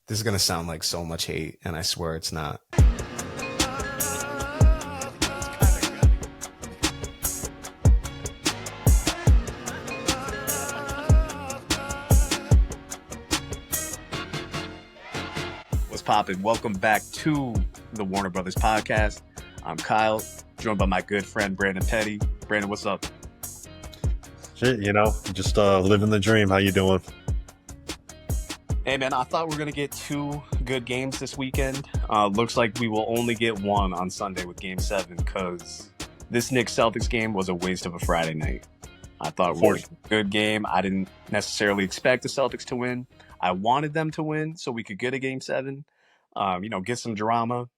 This is going to sound like so much hate, and I swear it's not. What's poppin'? Welcome back to the Warner Brothas Podcast. I'm Kyle, joined by my good friend Brandon Petty. Brandon, what's up? Shit, just living the dream. How you doing? Hey, man, I thought we were going to get two good games this weekend. Looks like we will only get one on Sunday with Game 7 because this Knicks-Celtics game was a waste of a Friday night. I thought it was a good game. I didn't necessarily expect the Celtics to win. I wanted them to win so we could get a Game 7, get some drama.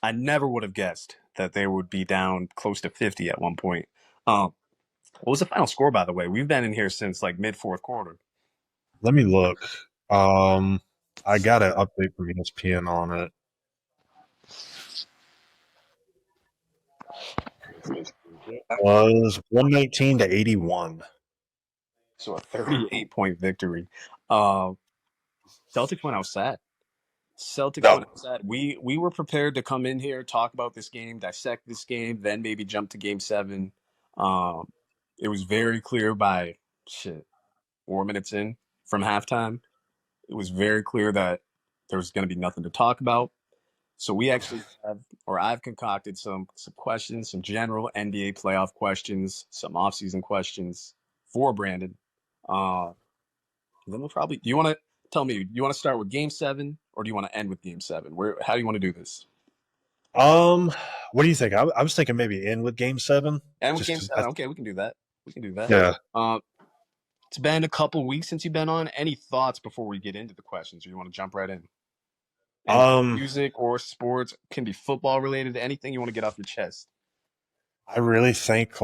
I never would have guessed that they would be down close to 50 at one point. What was the final score, by the way? We've been in here since like mid-fourth quarter. Let me look. I got an update from ESPN on it. It was 119-81. So a 38-point victory. Celtics went outside. Went outside. We were prepared to come in here, talk about this game, dissect this game, then maybe jump to Game 7. It was very clear by 4 minutes in from halftime. It was very clear that there was going to be nothing to talk about. So we actually I've concocted some questions, some general NBA playoff questions, some offseason questions for Brandon. Then we'll probably, do you want to tell me, do you want to start with Game 7 or do you want to end with Game 7? How do you want to do this? What do you think? I was thinking maybe end with Game 7. End with Game 7. Okay, we can do that. Yeah. It's been a couple weeks since you've been on. Any thoughts before we get into the questions, or you want to jump right in? Music or sports, can be football related, anything you want to get off your chest. I really think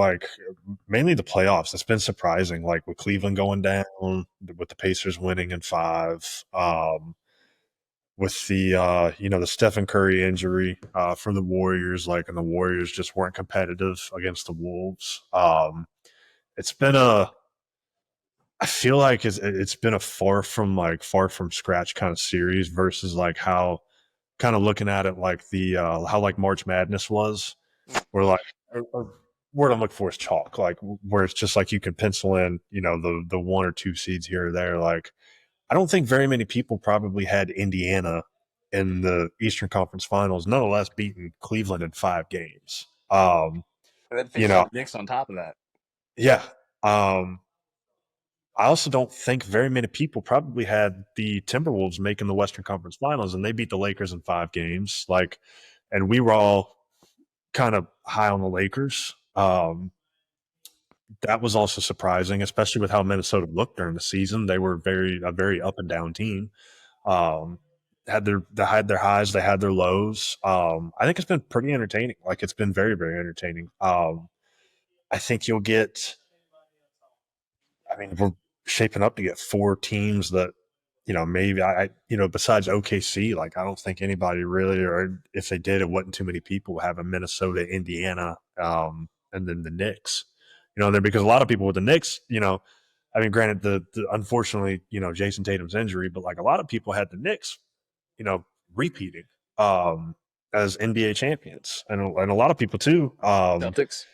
mainly the playoffs. It's been surprising, with Cleveland going down, with the Pacers winning in 5, with the Stephen Curry injury for the Warriors, and the Warriors just weren't competitive against the Wolves. I feel like it's been a far from scratch kind of series versus how kind of looking at it how March Madness was, where a word I'm looking for is chalk, where it's just you can pencil in the 1 or 2 seeds here or there. I don't think very many people probably had Indiana in the Eastern Conference Finals, nonetheless beating Cleveland in 5 games. And then Knicks on top of that. Yeah. I also don't think very many people probably had the Timberwolves making the Western Conference Finals, and they beat the Lakers in 5 games. And we were all kind of high on the Lakers. That was also surprising, especially with how Minnesota looked during the season. They were a very up and down team. Had their highs, they had their lows. I think it's been pretty entertaining. It's been very, very entertaining. I think you'll get. We're shaping up to get 4 teams that, maybe besides OKC, I don't think anybody really, or if they did, it wasn't too many people having Minnesota, Indiana, and then the Knicks, there, because a lot of people with the Knicks, granted the unfortunately, Jason Tatum's injury, but a lot of people had the Knicks, repeating, as NBA champions, and a lot of people too, Celtics.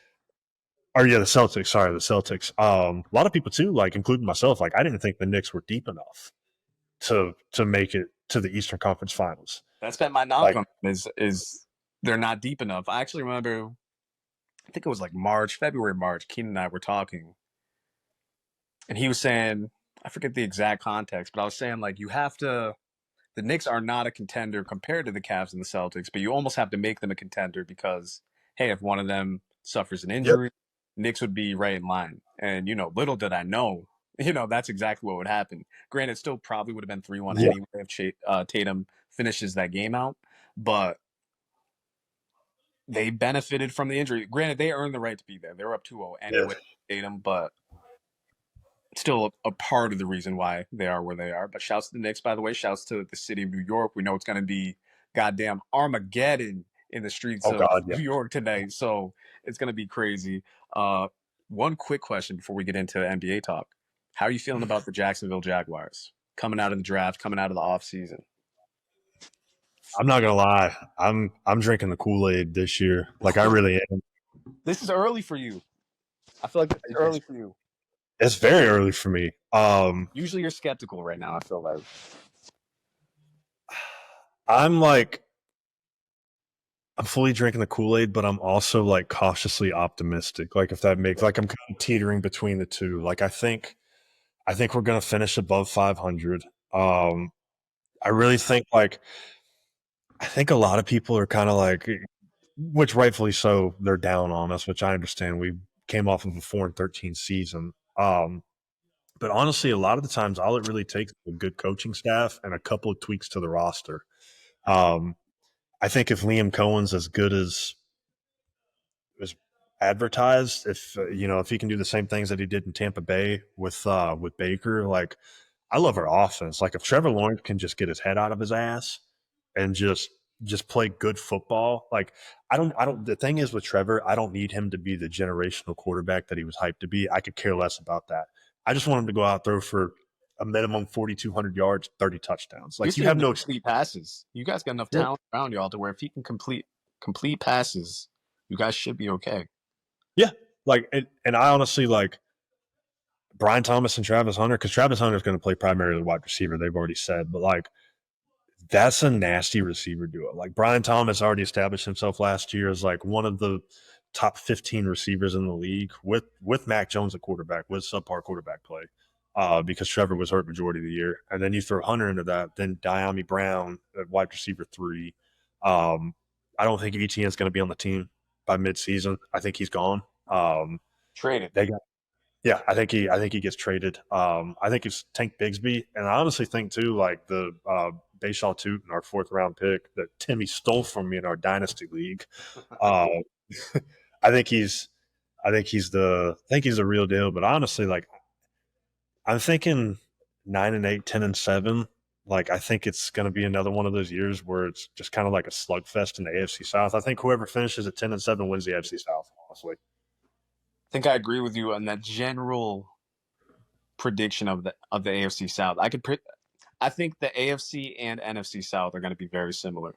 Oh, yeah, the Celtics. Sorry, the Celtics. A lot of people, too, including myself, I didn't think the Knicks were deep enough to make it to the Eastern Conference Finals. That's been my knock on them, is they're not deep enough. I actually remember, I think it was February, March, Keenan and I were talking, and he was saying, I forget the exact context, but I was saying, the Knicks are not a contender compared to the Cavs and the Celtics, but you almost have to make them a contender because, hey, if one of them suffers an injury, Knicks would be right in line. And, little did I know, that's exactly what would happen. Granted, still probably would have been 3-1 anyway if Tatum finishes that game out. But they benefited from the injury. Granted, they earned the right to be there. They were up 2-0 anyway, Tatum, but still a part of the reason why they are where they are. But shouts to the Knicks, by the way. Shouts to the city of New York. We know it's going to be goddamn Armageddon in the streets of New York today. So it's going to be crazy. One quick question before we get into NBA talk. How are you feeling about the Jacksonville Jaguars coming out of the draft, coming out of the offseason? I'm not gonna lie. I'm drinking the Kool-Aid this year. Like I really am. This is early for you. I feel like it's early for you. It's very early for me. Usually you're skeptical right now, I feel like. I'm fully drinking the Kool-Aid, but I'm also like cautiously optimistic. Like if that makes like I'm kind of teetering between the two. Like I think we're gonna finish above 500. I really think I think a lot of people are kind of like, which rightfully so, they're down on us, which I understand. We came off of a 4-13 season. But honestly, a lot of the times, all it really takes is a good coaching staff and a couple of tweaks to the roster. Um, I think if Liam Cohen's as good as advertised, if he can do the same things that he did in Tampa Bay with Baker, like I love our offense. Like if Trevor Lawrence can just get his head out of his ass and just play good football. Like I don't the thing is with Trevor, I don't need him to be the generational quarterback that he was hyped to be. I could care less about that. I just want him to go out throw for a minimum 4,200 yards, 30 touchdowns. Like you have no complete passes. You guys got enough talent around y'all to where if he can complete passes, you guys should be okay. Yeah. And I honestly like Brian Thomas and Travis Hunter, because Travis Hunter is going to play primarily wide receiver, they've already said, but like that's a nasty receiver duo. Like Brian Thomas already established himself last year as like one of the top 15 receivers in the league with Mac Jones at quarterback, with subpar quarterback play, because Trevor was hurt majority of the year. And then you throw Hunter into that, then Diami Brown at wide receiver 3. I don't think ETN is going to be on the team by midseason. I think he's gone. Traded. Yeah, I think he gets traded. I think it's Tank Bigsby, and I honestly think too, like the Bayshaw Tootin, our 4th-round pick that Timmy stole from me in our dynasty league. I think he's the real deal. But honestly, like I'm thinking 9-8, 10-7. Like I think it's going to be another one of those years where it's just kind of like a slugfest in the AFC South. I think whoever finishes at 10-7 wins the AFC South. Honestly. I think I agree with you on that general prediction of the AFC South. I think the AFC and NFC South are going to be very similar,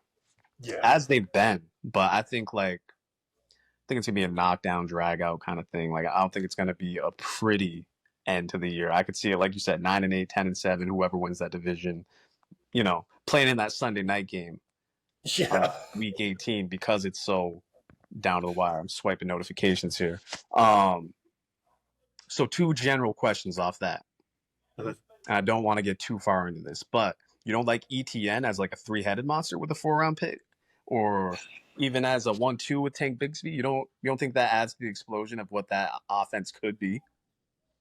as they've been. But I think it's gonna be a knockdown, drag out kind of thing. Like I don't think it's going to be a pretty end to the year. I could see it, like you said, 9-8, 10-7. Whoever wins that division, playing in that Sunday night game, week 18, because it's so down to the wire. I'm swiping notifications here. So 2 general questions off that. I don't want to get too far into this, but you don't like ETN as like a 3-headed monster with a 4-round pick, or even as a 1-2 with Tank Bigsby? You don't think that adds to the explosion of what that offense could be?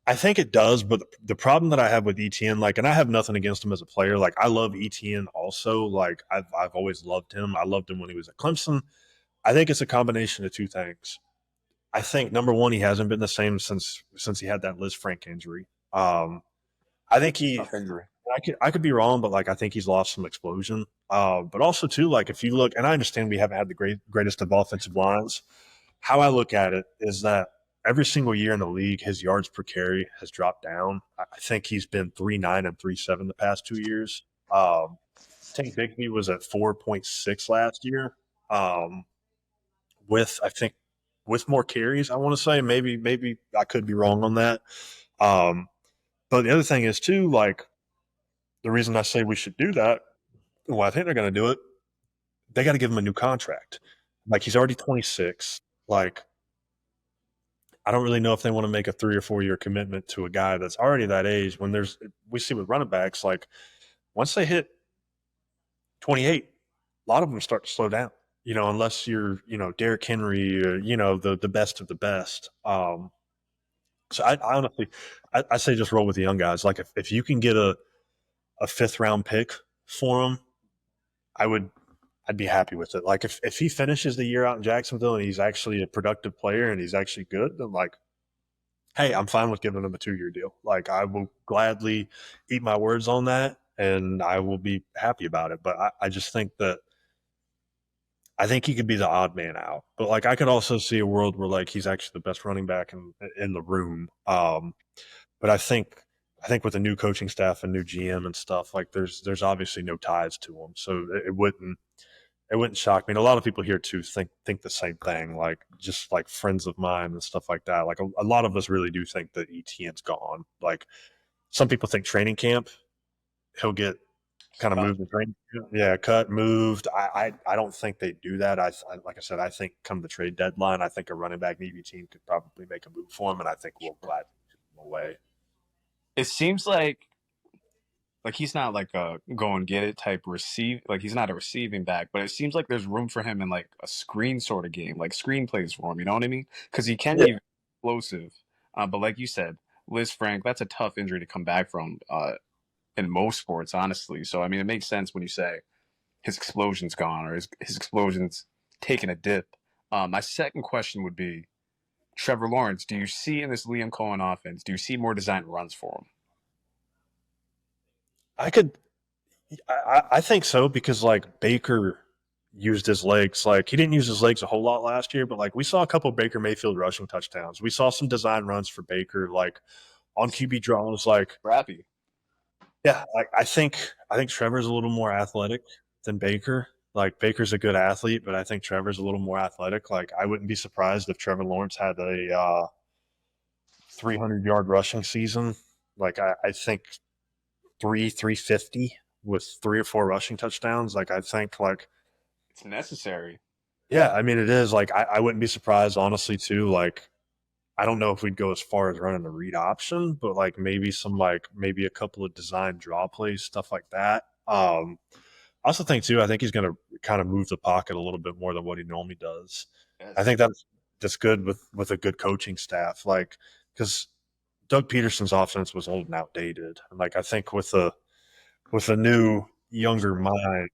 I think it does, but the problem that I have with ETN, like, and I have nothing against him as a player. Like, I love ETN also. Like, I've always loved him. I loved him when he was at Clemson. I think it's a combination of 2 things. I think number one, he hasn't been the same since he had that Liz Frank injury. I think I could be wrong, but like I think he's lost some explosion. But also too, like if you look, and I understand we haven't had the greatest of offensive lines. How I look at it is that every single year in the league, his yards per carry has dropped down. I think he's been 3.9 and 3.7 the past 2 years. Tank Bigsby was at 4.6 last year. With more carries, I want to say maybe I could be wrong on that. But the other thing is too, like the reason I say we should do that, well, I think they're going to do it. They got to give him a new contract. Like he's already 26. Like I don't really know if they want to make a 3 or 4 year commitment to a guy that's already that age. We see with running backs, like once they hit 28, a lot of them start to slow down. Unless you're, Derrick Henry, or, the best of the best. So I honestly, I say just roll with the young guys. Like if you can get a 5th-round pick for him, I'd be happy with it. Like if he finishes the year out in Jacksonville and he's actually a productive player and he's actually good, then like, hey, I'm fine with giving him a 2-year deal. Like I will gladly eat my words on that and I will be happy about it. But I just think that I think he could be the odd man out. But like I could also see a world where like he's actually the best running back in the room. But I think I think with a new coaching staff and new GM and stuff, like there's obviously no ties to him, so it wouldn't shock me. And a lot of people here too think the same thing, like just like friends of mine and stuff like that. Like a lot of us really do think that ETN's gone. Like some people think training camp he'll get kind of moved. Yeah, cut, moved. I don't think they do that. Like I said, I think come the trade deadline, I think a running back needy team could probably make a move for him, and I think we'll gladly give him away. It seems like he's not like a go and get it type like he's not a receiving back, but it seems like there's room for him in like a screen sort of game, like screen plays for him. You know what I mean? Because he can be explosive, but like you said, Liz Frank, that's a tough injury to come back from in most sports, honestly. So I mean, it makes sense when you say his explosion's gone or his explosion's taking a dip. My second question would be Trevor Lawrence. Do you see in this Liam Cohen offense? Do you see more design runs for him? I think so, because like Baker used his legs. Like he didn't use his legs a whole lot last year, but like we saw a couple of Baker Mayfield rushing touchdowns. We saw some design runs for Baker, like on QB draws. Like Rappy. Yeah, like I think Trevor's a little more athletic than Baker. Like Baker's a good athlete, but I think Trevor's a little more athletic. Like I wouldn't be surprised if Trevor Lawrence had a 300-yard rushing season. Like I think 350 with 3 or 4 rushing touchdowns. Like I think like it's necessary. Yeah, I mean it is. Like I wouldn't be surprised, honestly, too. Like I don't know if we'd go as far as running a read option, but like maybe maybe a couple of design draw plays, stuff like that. I also think too, I think he's going to kind of move the pocket a little bit more than what he normally does. Yes. I think that's good with a good coaching staff, like because Doug Peterson's offense was old and outdated, and like I think with a new younger mind,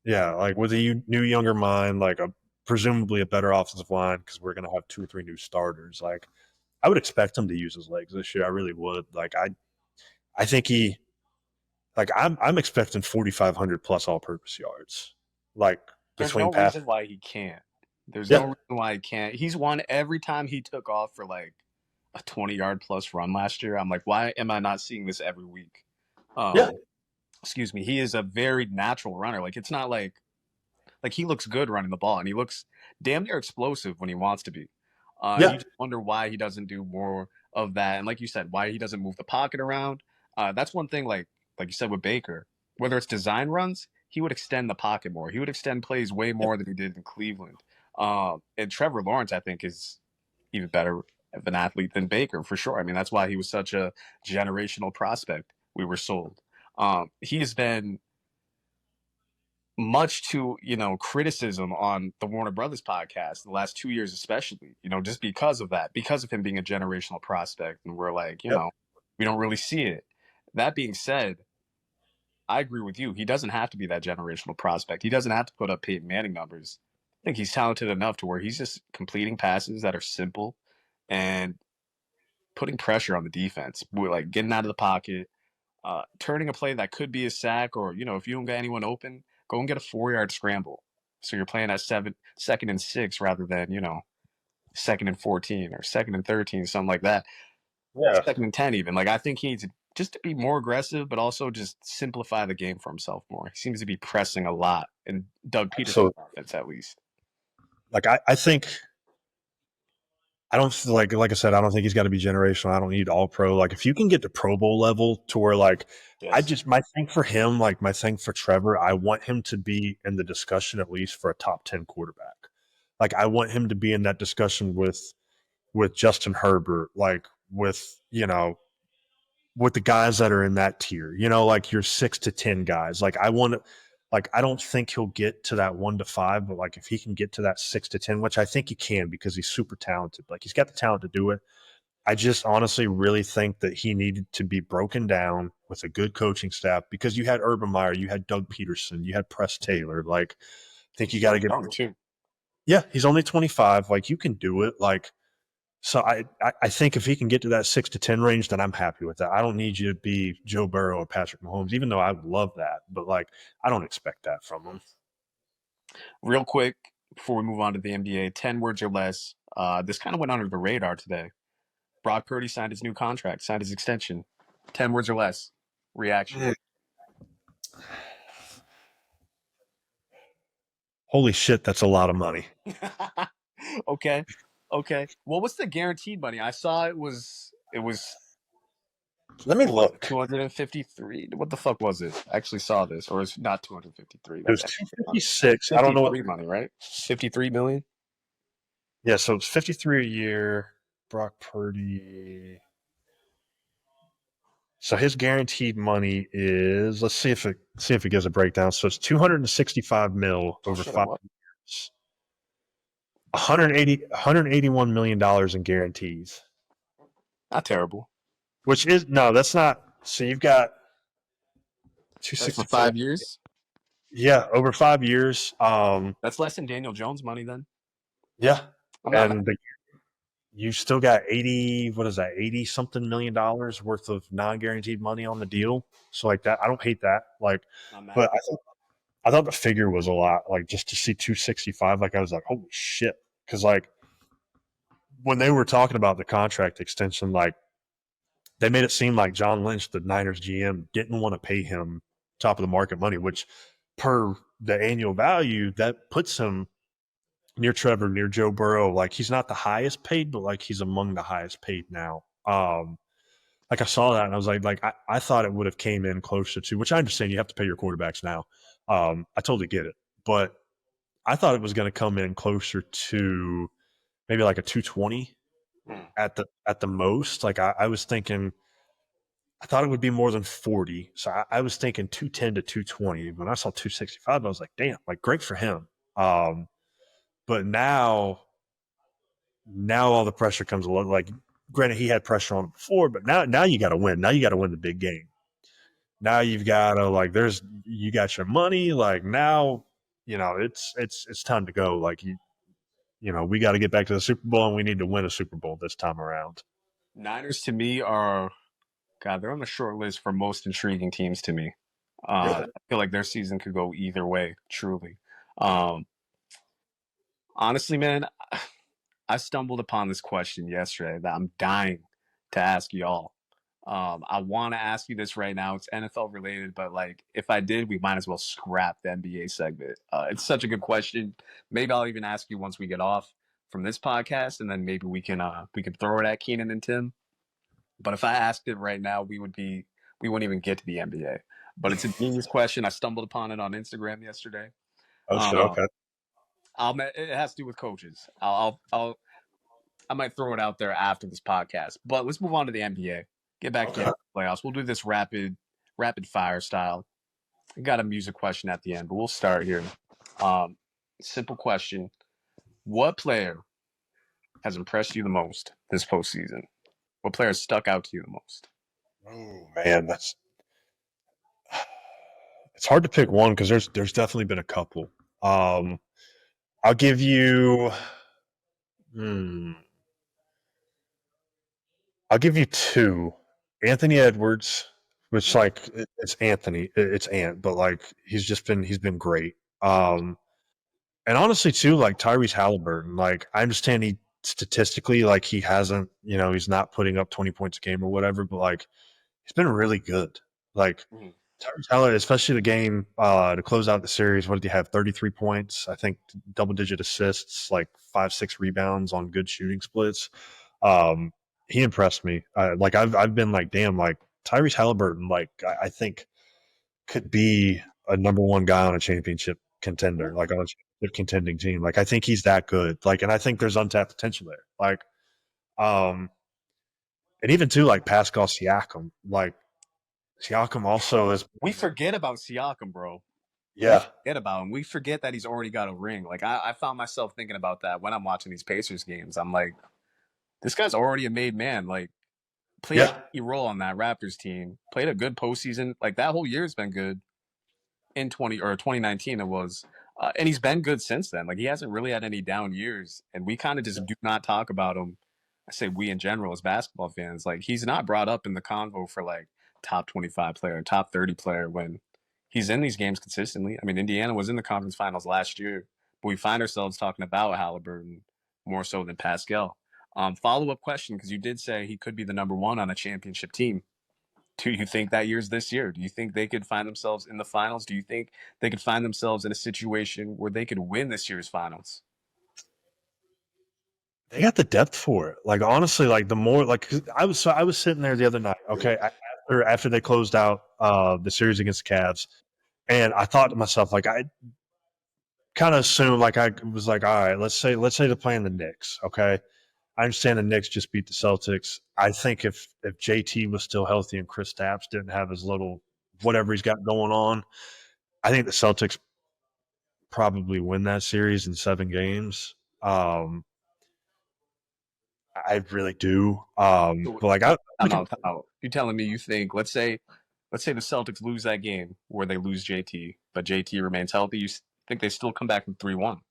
yeah, like with a new younger mind, like presumably a better offensive line, because we're going to have 2 or 3 new starters. Like I would expect him to use his legs this year. I really would. Like I think I'm expecting 4,500 plus all-purpose yards. Like there's no reason why he can't. There's no reason why he can't. He's won every time he took off for like a 20-yard plus run last year. I'm like, why am I not seeing this every week? Excuse me. He is a very natural runner. Like it's not like he looks good running the ball, and he looks damn near explosive when he wants to be. You just wonder why he doesn't do more of that. And like you said, why he doesn't move the pocket around. That's one thing, like you said with Baker, whether it's design runs, he would extend the pocket more. He would extend plays way more than he did in Cleveland. And Trevor Lawrence, I think, is even better of an athlete than Baker, for sure. I mean, that's why he was such a generational prospect. We were sold. He has been much to criticism on the Warner Brothas podcast the last 2 years, especially just because of that, because of him being a generational prospect, and we're like we don't really see it. That being said, I agree with you. He doesn't have to be that generational prospect. He doesn't have to put up Peyton Manning numbers. I think he's talented enough to where he's just completing passes that are simple and putting pressure on the defense. We're like getting out of the pocket, turning a play that could be a sack, or if you don't get anyone open, go and get a 4-yard scramble. So you're playing at 2nd and 6 rather than 2nd and 14 or 2nd and 13, something like that. Yeah, 2nd and 10 even. Like I think he needs just to be more aggressive, but also just simplify the game for himself more. He seems to be pressing a lot in Doug Peterson's offense, at least. Like I think I don't like I said, I don't think he's got to be generational. I don't need all pro. Like if you can get to Pro Bowl level to where like my thing for him, like my thing for Trevor, I want him to be in the discussion at least for a top 10 quarterback. Like I want him to be in that discussion with Justin Herbert, like with with the guys that are in that tier, like your 6 to 10 guys. Like I want to, like I don't think he'll get to that 1 to 5, but like if he can get to that 6 to 10, which I think he can because he's super talented, like he's got the talent to do it. I just honestly really think that he needed to be broken down with a good coaching staff, because you had Urban Meyer, you had Doug Peterson, you had Press Taylor. Like I think you got to get too. Yeah, he's only 25. Like you can do it. Like so I think if he can get to that 6 to 10 range, then I'm happy with that. I don't need you to be Joe Burrow or Patrick Mahomes, even though I would love that. But, like, I don't expect that from him. Real quick, before we move on to the NBA, 10 words or less. This kind of went under the radar today. Brock Purdy signed his new contract, signed his extension. 10 words or less. Reaction. Holy shit, that's a lot of money. Okay. Well, what's the guaranteed money? I saw it was Let me look. 253. What the fuck was it? I actually saw this, or it's not 253. It was 256. I don't know what money, right? 53 million. Yeah, so it's 53 a year. Brock Purdy. So his guaranteed money is, let's see if it gives a breakdown. So it's 265 mil over 5 years. 181 million dollars in guarantees. Not terrible. Which is that's not. So you've got 265 for 5 years. Yeah, over 5 years. That's less than Daniel Jones' money then. Yeah, and you still got 80 something million dollars worth of non-guaranteed money on the deal. So like that, I don't hate that. Like, but I thought the figure was a lot. Like just to see 265, like I was like, holy shit, because like when they were talking about the contract extension, like they made it seem like John Lynch, the Niners GM, didn't want to pay him top of the market money, which per the annual value that puts him near Trevor, near Joe Burrow. Like he's not the highest paid, but like he's among the highest paid now. Like I saw that and I was like I thought it would have came in closer to, which I understand you have to pay your quarterbacks now. I totally get it, but I thought it was going to come in closer to maybe like a 220 at the most. Like I was thinking, I thought it would be more than 40. So I was thinking 210 to 220. When I saw 265, I was like, damn, like great for him. But now all the pressure comes a lot. Like, granted, he had pressure on him before, but now you got to win. Now you got to win the big game. Now you've got to you got your money. Like now, it's time to go. Like we got to get back to the Super Bowl, and we need to win a Super Bowl this time around. Niners to me are, God, they're on the short list for most intriguing teams to me. I feel like their season could go either way, truly. Honestly, man, I stumbled upon this question yesterday that I'm dying to ask y'all. I want to ask you this right now. It's NFL related, but like if I did, we might as well scrap the NBA segment. It's such a good question. Maybe I'll even ask you once we get off from this podcast, and then maybe we can throw it at Keenan and Tim. But if I asked it right now, we wouldn't even get to the NBA. But it's a genius question. I stumbled upon it on Instagram yesterday. Oh shit! Okay. It has to do with coaches. I might throw it out there after this podcast. But let's move on to the NBA. Get back to the playoffs. We'll do this rapid fire style. I got a music question at the end, but we'll start here. Simple question: what player has impressed you the most this postseason? What player stuck out to you the most? Oh man, it's hard to pick one because there's definitely been a couple. I'll give you two. Anthony Edwards, which like it's Anthony, it's Ant, but like he's been great. And honestly too, like Tyrese Halliburton, like I understand he statistically like he hasn't, he's not putting up 20 points a game or whatever, but like he's been really good. Like Tyrese Halliburton, especially the game to close out the series, what did he have? 33 points, I think double-digit assists, like 5-6 rebounds on good shooting splits. He impressed me. Like I've been like, damn, like Tyrese Halliburton, like I think could be a number one guy on a championship contender, like on a championship contending team. Like I think he's that good. Like, and I think there's untapped potential there. Like, and even too, like Pascal Siakam. Like Siakam also is. We forget about Siakam, bro. Yeah. We forget about him. We forget that he's already got a ring. Like I found myself thinking about that when I'm watching these Pacers games. I'm like, this guy's already a made man. Like, played a key role on that Raptors team. Played a good postseason. Like that whole year's been good. In 2019 it was, and he's been good since then. Like he hasn't really had any down years, and we kind of just do not talk about him. I say we in general as basketball fans. Like he's not brought up in the convo for like top 25 player, top 30 player when he's in these games consistently. I mean, Indiana was in the conference finals last year, but we find ourselves talking about Halliburton more so than Pascal. Follow-up question, because you did say he could be the number one on a championship team. Do you think that year's this year? Do you think they could find themselves in the finals? Do you think they could find themselves in a situation where they could win this year's finals? They got the depth for it. Like honestly, like the more like 'cause I was sitting there the other night. Okay, after they closed out the series against the Cavs, and I thought to myself like I kind of assumed like I was like, all right, let's say they're playing the Knicks. Okay, I understand the Knicks just beat the Celtics. I think if JT was still healthy and Kristaps didn't have his little whatever he's got going on, I think the Celtics probably win that series in 7 games. I really do. But like I'm out. You're telling me you think, let's say the Celtics lose that game where they lose JT, but JT remains healthy. You think they still come back from 3-1?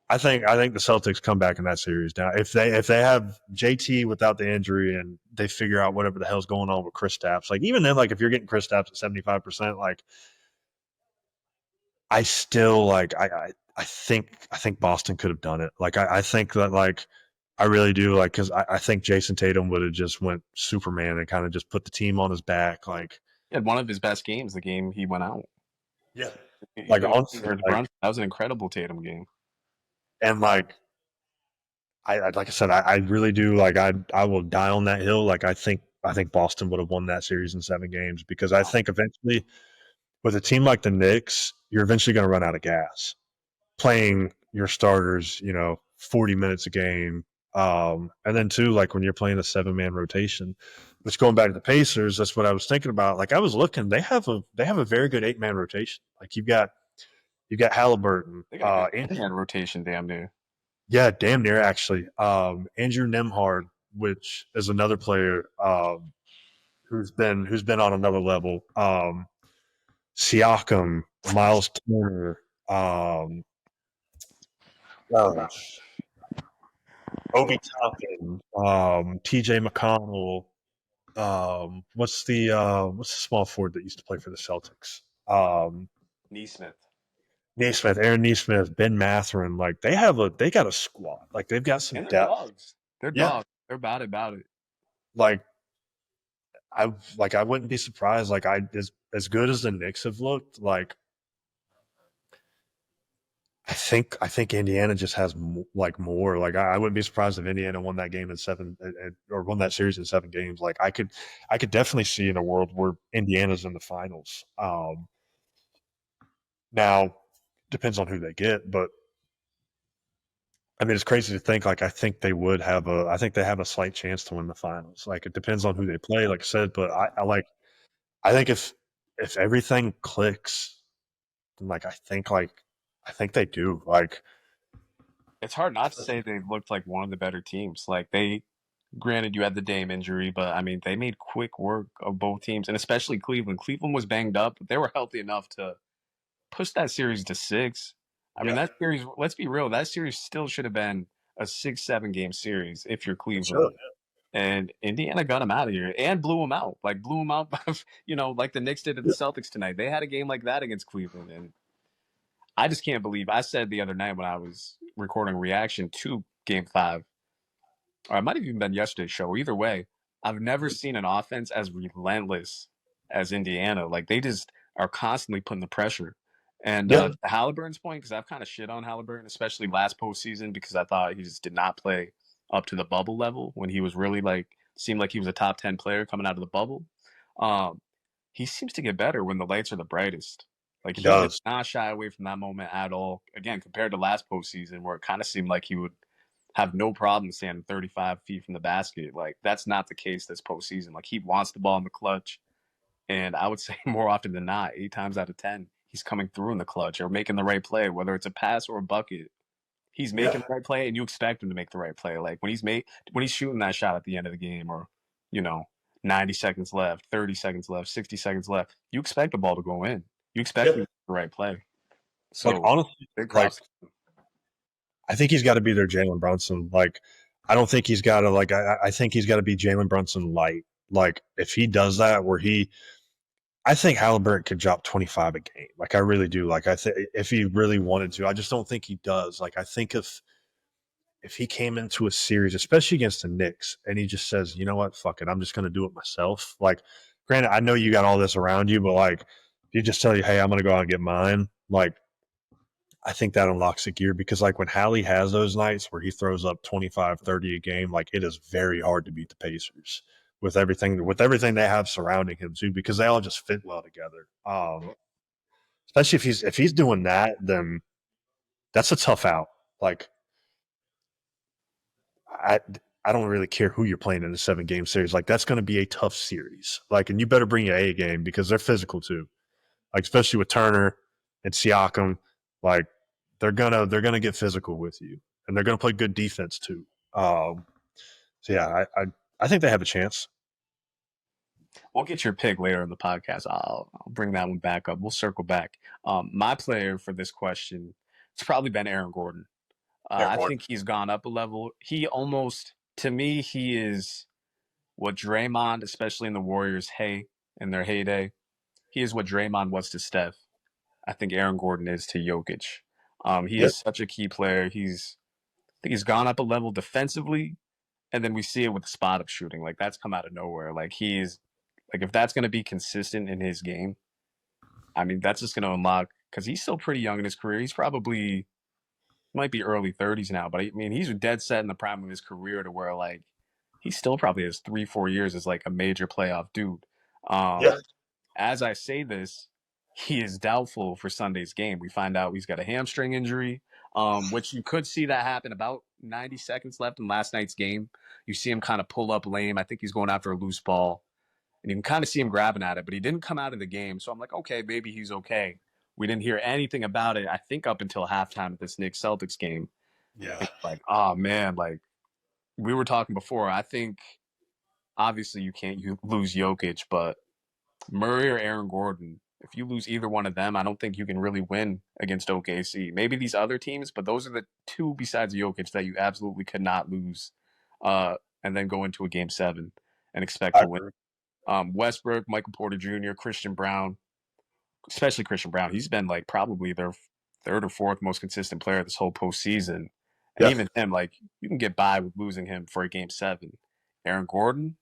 I think the Celtics come back in that series. Now, if they have JT without the injury and they figure out whatever the hell's going on with Kristaps, like even then, like if you're getting Kristaps at 75%, like I still like I think Boston could have done it. Like I think that like I really do like because I think Jason Tatum would have just went Superman and kind of just put the team on his back. Like He had one of his best games, the game he went out. yeah, like honestly, that was an incredible Tatum game. And like like I said, I really do like I will die on that hill. Like I think Boston would have won that series in 7 games because I think eventually with a team like the Knicks, you're eventually going to run out of gas playing your starters, 40 minutes a game. And then too, like when you're playing a 7-man rotation, which going back to the Pacers, that's what I was thinking about. Like I was looking, they have a very good 8-man rotation. Like you've got Halliburton, They got a 8-man rotation, damn near. Yeah, damn near actually. Andrew Nembhard, which is another player who's been on another level. Siakam, Miles Turner, Obi Toppin, TJ McConnell. What's the small forward that used to play for the Celtics? Nesmith, Aaron Nesmith, Ben Mathurin. Like they got a squad. Like they've got some depth. Dogs. They're dogs. They're about it. Like I wouldn't be surprised. Like as good as the Knicks have looked, like I think Indiana just has more. Like I wouldn't be surprised if Indiana won that game in 7 or won that series in 7 games. Like I could definitely see in a world where Indiana's in the finals. Now depends on who they get, but I mean it's crazy to think. Like I think they have a slight chance to win the finals. Like it depends on who they play, like I said. But I think if everything clicks, like I think they do. Like It's hard not to say they looked like one of the better teams. Like granted, you had the Dame injury, but I mean they made quick work of both teams, and especially Cleveland. Cleveland was banged up, but they were healthy enough to push that series to 6. I mean that series. Let's be real. That series still should have been a 6-7 game series if you're Cleveland. Sure. And Indiana got him out of here and blew him out. Like like the Knicks did at the Celtics tonight. They had a game like that against Cleveland, and I just can't believe. I said the other night when I was recording reaction to Game 5, or it might have even been yesterday's show. Either way, I've never seen an offense as relentless as Indiana. Like they just are constantly putting the pressure. And Halliburton's point, because I've kind of shit on Halliburton, especially last postseason, because I thought he just did not play up to the bubble level when he was really seemed like he was a top 10 player coming out of the bubble. He seems to get better when the lights are the brightest. Like he does not shy away from that moment at all. Again, compared to last postseason where it kind of seemed like he would have no problem standing 35 feet from the basket. Like that's not the case this postseason. Like he wants the ball in the clutch. And I would say more often than not, 8 times out of 10, he's coming through in the clutch or making the right play, whether it's a pass or a bucket. He's making the right play, and you expect him to make the right play. Like when he's shooting that shot at the end of the game, or 90 seconds left, 30 seconds left, 60 seconds left, you expect the ball to go in. You expect him to make the right play. So honestly, I think he's got to be their Jalen Brunson. Like I don't think he's got to I think he's got to be Jalen Brunson light. Like if he does that, I think Halliburton could drop 25 a game. Like I really do. Like I think if he really wanted to, I just don't think he does. Like I think if he came into a series, especially against the Knicks, and he just says, you know what, fuck it, I'm just going to do it myself. Like, granted, I know you got all this around you, but like, if you just tell you, hey, I'm going to go out and get mine, like, I think that unlocks the gear because, like, when Hallie has those nights where he throws up 25, 30 a game, like, it is very hard to beat the Pacers with everything they have surrounding him, too, because they all just fit well together. Especially if he's doing that, then that's a tough out. Like, I don't really care who you're playing in a 7-game series. Like, that's going to be a tough series. Like, and you better bring your A game because they're physical too. Like, especially with Turner and Siakam, like they're gonna get physical with you, and they're gonna play good defense too. So yeah, I think they have a chance. We'll get your pick later in the podcast. I'll bring that one back up. We'll circle back. My player for this question, it's probably been Aaron Gordon. I think he's gone up a level. He almost, to me, he is what Draymond, especially in the Warriors' in their heyday, he is what Draymond was to Steph. I think Aaron Gordon is to Jokic. He is such a key player. I think he's gone up a level defensively, and then we see it with the spot up shooting. Like that's come out of nowhere. Like if that's going to be consistent in his game, I mean that's just going to unlock because he's still pretty young in his career. He's probably might be early 30s now, but I mean he's dead set in the prime of his career to where like he still probably has 3-4 years as like a major playoff dude. As I say this, he is doubtful for Sunday's game. We find out he's got a hamstring injury, which you could see that happen about 90 seconds left in last night's game. You see him kind of pull up lame. I think he's going after a loose ball, and you can kind of see him grabbing at it, but he didn't come out of the game. So I'm like, okay, maybe he's okay. We didn't hear anything about it, I think, up until halftime of this Knicks-Celtics game. Yeah. Like, oh, man, like we were talking before. I think, obviously, you can't lose Jokic, but Murray or Aaron Gordon, if you lose either one of them, I don't think you can really win against OKC. Maybe these other teams, but those are the two besides Jokic that you absolutely could not lose and then go into a Game 7 and expect to win. Westbrook, Michael Porter Jr., Christian Brown, especially Christian Brown, he's been like probably their third or fourth most consistent player this whole postseason. And even him, like you can get by with losing him for a Game 7. Aaron Gordon,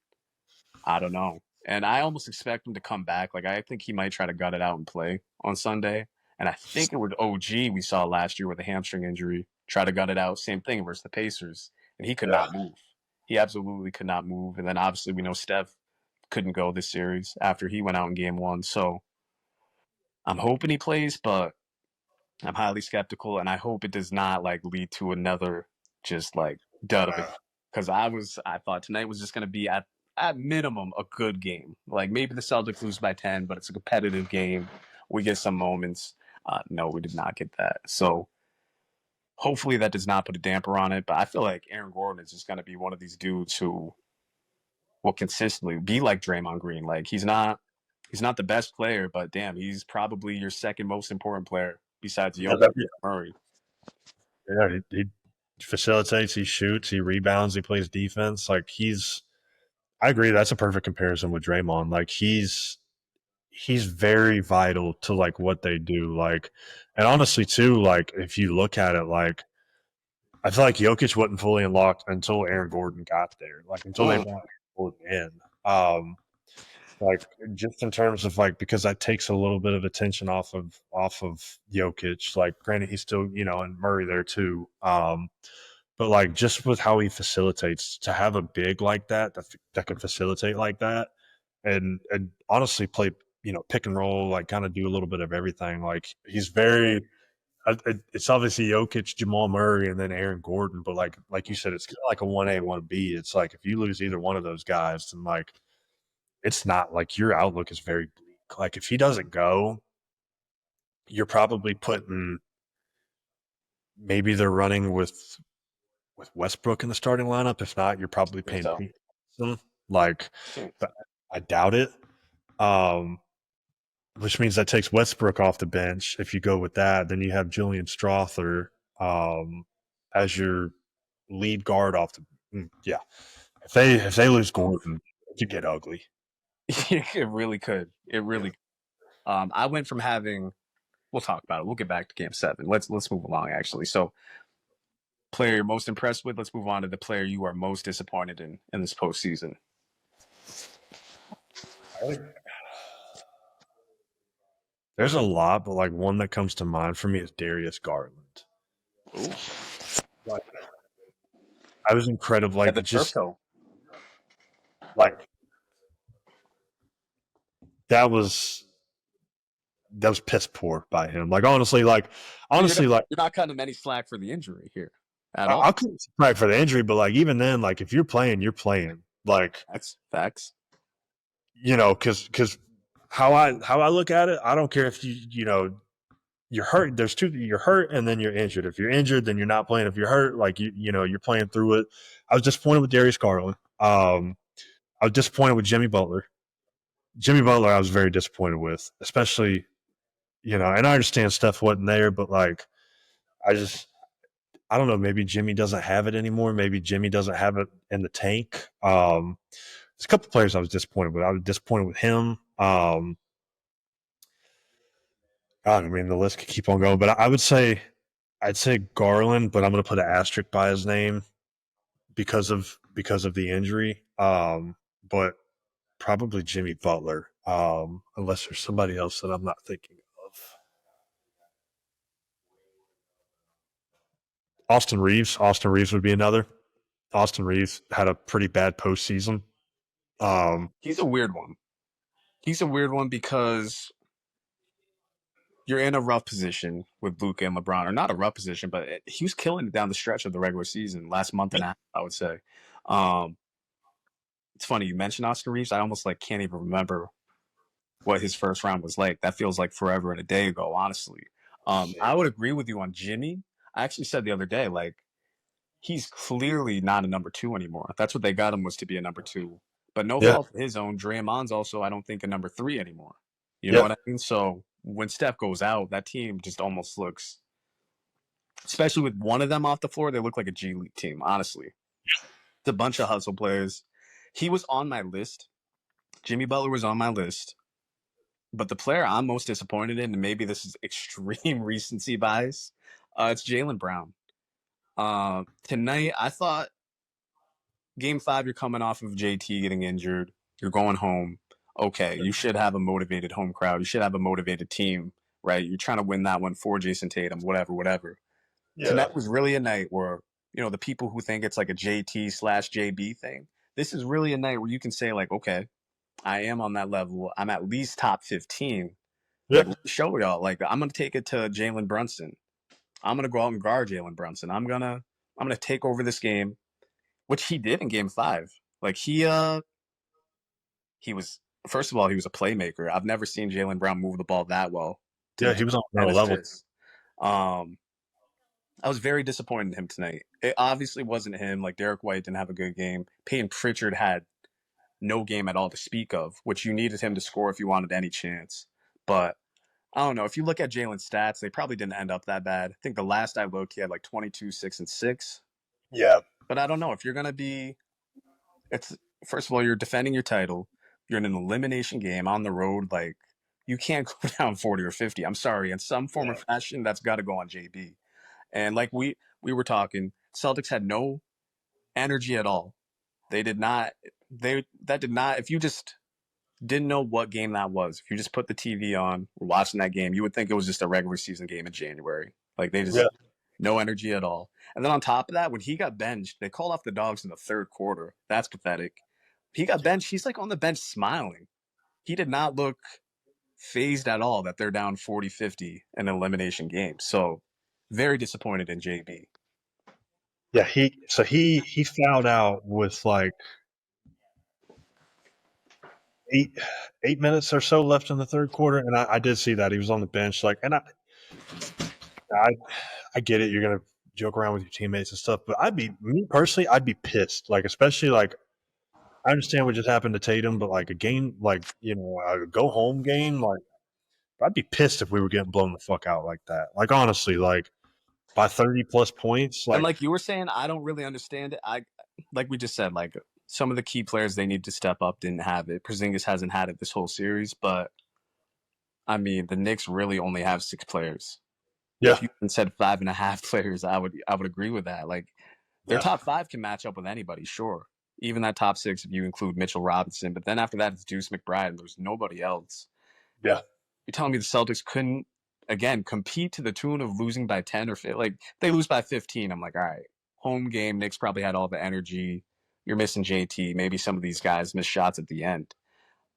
I don't know. And I almost expect him to come back. Like, I think he might try to gut it out and play on Sunday. And I think it was OG we saw last year with a hamstring injury, try to gut it out. Same thing versus the Pacers. And he could not move. He absolutely could not move. And then obviously we know Steph couldn't go this series after he went out in Game 1. So I'm hoping he plays, but I'm highly skeptical. And I hope it does not, like, lead to another just, like, dud of it. Because I thought tonight was just going to be at minimum a good game. Like maybe the Celtics lose by 10, but it's a competitive game. We get some moments. No, we did not get that. So hopefully that does not put a damper on it. But I feel like Aaron Gordon is just going to be one of these dudes who will consistently be like Draymond Green. Like he's not the best player, but damn, he's probably your second most important player besides Jokic and Murray. Yeah, he facilitates, he shoots, he rebounds, he plays defense. Like I agree. That's a perfect comparison with Draymond. Like he's very vital to like what they do. Like, and honestly too, like if you look at it, like I feel like Jokic wasn't fully unlocked until Aaron Gordon got there. Like until they brought Aaron Gordon in. Like just in terms of like because that takes a little bit of attention off of Jokic. Like granted, he's still and Murray there too. But like just with how he facilitates, to have a big like that can facilitate like that, and honestly play pick and roll, like kind of do a little bit of everything. Like he's very. It's obviously Jokic, Jamal Murray, and then Aaron Gordon. But like you said, it's kind of like a 1A, 1B. It's like if you lose either one of those guys, then like it's not like your outlook is very bleak. Like if he doesn't go, you're probably putting. Maybe they're running with Westbrook in the starting lineup. If not, you're probably paying them. Like, but I doubt it. Which means that takes Westbrook off the bench. If you go with that, then you have Julian Strother as your lead guard off the. Yeah, if they lose Gordon, it could get ugly. It really could. It really. I went from having. We'll talk about it. We'll get back to Game 7. Let's move along. Actually, so. Player you're most impressed with. Let's move on to the player you are most disappointed in this postseason. There's a lot, but like one that comes to mind for me is Darius Garland. Ooh. Like, I was incredible. Yeah, Like the turf toe. like that was piss poor by him. Like honestly, You're like not cutting him any slack for the injury here at I all. couldn't subtract for the injury, but like even then, like if you're playing, you're playing. Like That's facts. because how I look at it, I don't care if you're hurt. There's two. You're hurt and then you're injured. If you're injured, then you're not playing. If you're hurt, like you're playing through it. I was disappointed with Darius Garland. I was disappointed with Jimmy Butler. Jimmy Butler, I was very disappointed with, especially and I understand Steph wasn't there, but like I don't know. Maybe Jimmy doesn't have it anymore. Maybe Jimmy doesn't have it in the tank. There's a couple of players I was disappointed with. I was disappointed with him. God, I mean, the list could keep on going, but I'd say Garland, but I'm going to put an asterisk by his name because of the injury. But probably Jimmy Butler, unless there's somebody else that I'm not thinking of. Austin Reeves would be another. Austin Reeves had a pretty bad postseason. He's a weird one. He's a weird one because you're in a rough position with Luka and LeBron, or not a rough position, but he was killing it down the stretch of the regular season, last month and a half, I would say. It's funny you mentioned Austin Reeves. I almost can't even remember what his first round was like. That feels like forever and a day ago, honestly. I would agree with you on Jimmy. I actually said the other day, he's clearly not a number 2 anymore. That's what they got him, was to be a number 2. But no fault of his own. Draymond's also, I don't think, a number 3 anymore. You know what I mean? So when Steph goes out, that team just almost looks, especially with one of them off the floor, they look like a G League team, honestly. It's a bunch of hustle players. He was on my list. Jimmy Butler was on my list. But the player I'm most disappointed in, and maybe this is extreme recency bias, it's Jaylen Brown. Tonight, I thought Game 5, you're coming off of JT getting injured. You're going home. Okay, you should have a motivated home crowd. You should have a motivated team, right? You're trying to win that one for Jason Tatum, whatever. Yeah. Tonight was really a night where, the people who think it's like a JT/JB thing, this is really a night where you can say, okay, I am on that level. I'm at least top 15. Yeah. Show y'all. I'm going to take it to Jalen Brunson. I'm going to go out and guard Jalen Brunson. I'm going to take over this game, which he did in Game 5. He was, first of all, he was a playmaker. I've never seen Jaylen Brown move the ball that well. Yeah, he was on another level. I was very disappointed in him tonight. It obviously wasn't him. Derek White didn't have a good game. Peyton Pritchard had no game at all to speak of, which you needed him to score if you wanted any chance. But I don't know. If you look at Jalen's stats, they probably didn't end up that bad. I think the last I looked, he had 22, 6, and 6. Yeah. But I don't know. If you're going to be – first of all, you're defending your title. You're in an elimination game on the road. You can't go down 40 or 50. I'm sorry. In some form or fashion, that's got to go on JB. And we were talking, Celtics had no energy at all. They did not – if you just didn't know what game that was, if you just put the TV on, were watching that game, you would think it was just a regular season game in January. They just no energy at all. And then on top of that, when he got benched, they called off the dogs in the third quarter. That's pathetic. He got benched. He's on the bench smiling. He did not look phased at all that they're down 40-50 in an elimination game. So very disappointed in JB. Yeah, he fouled out with 8 minutes or so left in the third quarter, and I did see that he was on the bench. And I get it. You're gonna joke around with your teammates and stuff, but me personally, I'd be pissed. Especially I understand what just happened to Tatum, but a game a go home game, I'd be pissed if we were getting blown the fuck out like that. Honestly, by 30 plus points. And you were saying, I don't really understand it. We just said, some of the key players they need to step up didn't have it. Porzingis hasn't had it this whole series, but I mean, the Knicks really only have 6 players. Yeah. If you said 5.5 players, I would agree with that. Their top 5 can match up with anybody, sure. even that top 6 if you include Mitchell Robinson. But then after that, it's Deuce McBride, and there's nobody else. Yeah. You're telling me the Celtics couldn't, again, compete to the tune of losing by 10 or 15? Like, they lose by 15. I'm like, all right, home game. Knicks probably had all the energy. You're missing JT. Maybe some of these guys missed shots at the end.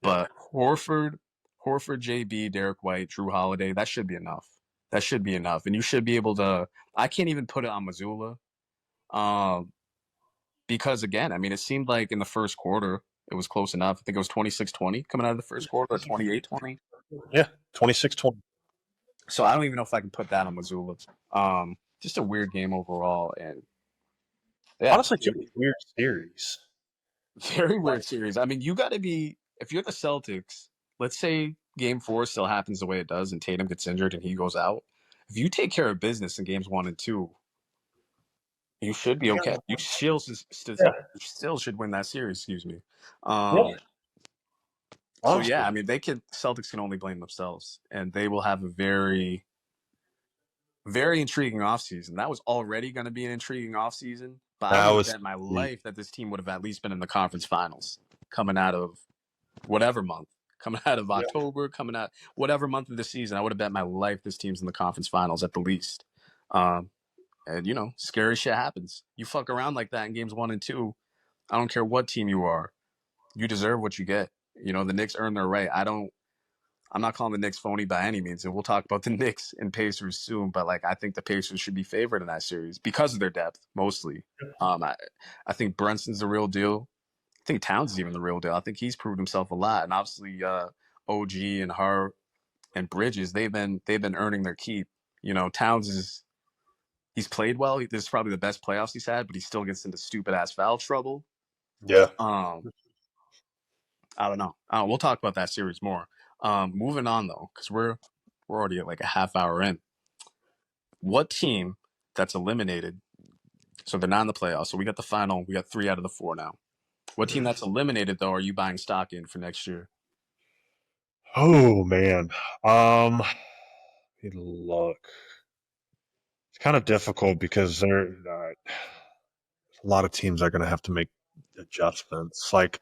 But Horford, JB, Derek White, Drew Holiday, that should be enough. That should be enough. And you should be able to – I can't even put it on Missoula. Because, again, I mean, it seemed like in the first quarter it was close enough. I think it was 26-20 coming out of the first quarter, or 28-20. Yeah, 26-20. So I don't even know if I can put that on Missoula. Just a weird game overall. And yeah, honestly, weird series. Very weird series. I mean, you got to be – if you're the Celtics, let's say game 4 still happens the way it does and Tatum gets injured and he goes out. If you take care of business in games 1 and 2, you should be okay. You still should win that series, excuse me. So, yeah, I mean, Celtics can only blame themselves, and they will have a very, very intriguing offseason. That was already going to be an intriguing offseason, but I would bet my life that this team would have at least been in the conference finals coming out of whatever month, coming out of October, coming out whatever month of the season. I would have bet my life this team's in the conference finals at the least. And, you know, scary shit happens. You fuck around like that in games 1 and 2. I don't care what team you are. You deserve what you get. You know, the Knicks earn their right. I'm not calling the Knicks phony by any means, and we'll talk about the Knicks and Pacers soon, but, like, I think the Pacers should be favored in that series because of their depth, mostly. I think Brunson's the real deal. I think Towns is even the real deal. I think he's proved himself a lot, and obviously OG and Hart and Bridges, they've been earning their keep. You know, Towns he's played well. This is probably the best playoffs he's had, but he still gets into stupid-ass foul trouble. Yeah. I don't know. We'll talk about that series more. Moving on, though, because we're already at like a half hour in. What team that's eliminated, so they're not in the playoffs, so we got the final, we got 3 out of the 4 now. What team that's eliminated, though, are you buying stock in for next year? Oh, man. Look. It's kind of difficult because a lot of teams are going to have to make adjustments. Like,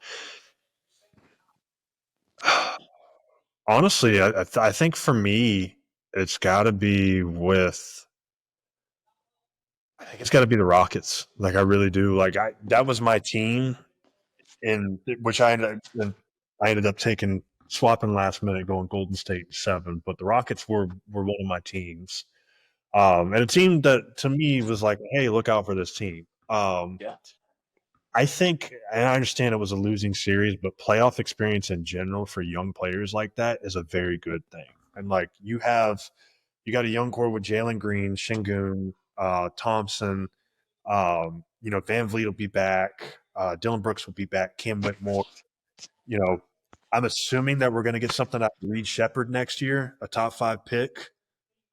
honestly, I think for me, it's got to be I think it's got to be the Rockets. Like, I really do. Like, that was my team, in which I ended up swapping last minute, going Golden State 7. But the Rockets were one of my teams, and a team that to me was like, hey, look out for this team. I think, and I understand it was a losing series, but playoff experience in general for young players like that is a very good thing. And like you got a young core with Jalen Green, Şengün, Thompson. You know, Van Vliet will be back. Dylan Brooks will be back. Cam Whitmore. You know, I'm assuming that we're going to get something out of Reed Shepherd next year, a top 5 pick.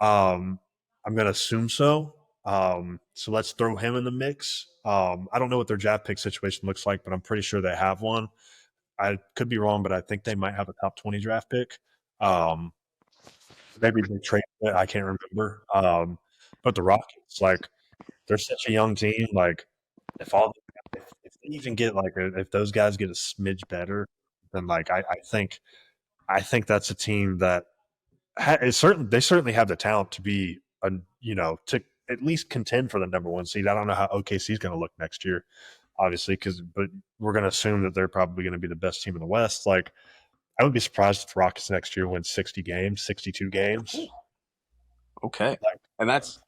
I'm going to assume so. So let's throw him in the mix. I don't know what their draft pick situation looks like, but I'm pretty sure they have one. I could be wrong, but I think they might have a top 20 draft pick. Maybe they trade it. I can't remember. But the Rockets, like, they're such a young team. Like, if they even get if those guys get a smidge better, then like I think that's a team that they certainly have the talent to be to at least contend for the number 1 seed. I don't know how OKC is going to look next year, obviously, but we're going to assume that they're probably going to be the best team in the West. Like, I would be surprised if the Rockets next year win 60 games, 62 games. Okay, and that's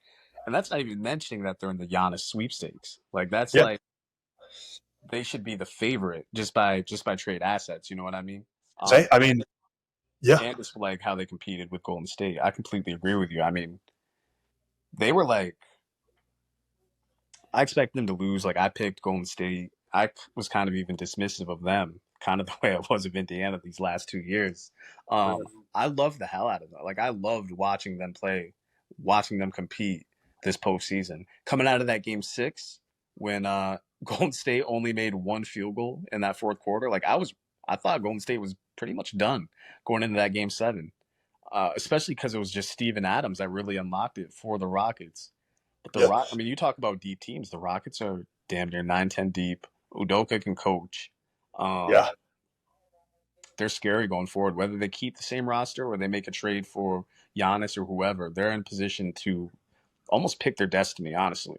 not even mentioning that they're in the Giannis sweepstakes. Like, that's like they should be the favorite just by trade assets. You know what I mean? I mean, yeah. And just like how they competed with Golden State. I completely agree with you. I mean, they were like, I expect them to lose. Like, I picked Golden State. I was kind of even dismissive of them, kind of the way I was of Indiana these last 2 years. I loved the hell out of them. Like, I loved watching them play, watching them compete this postseason. Coming out of that game 6, when Golden State only made 1 field goal in that fourth quarter, like I thought Golden State was pretty much done going into that game 7, especially because it was just Steven Adams that really unlocked it for the Rockets. But I mean, you talk about deep teams. The Rockets are damn near 9-10 deep. Udoka can coach. Yeah. They're scary going forward. Whether they keep the same roster or they make a trade for Giannis or whoever, they're in position to almost pick their destiny, honestly.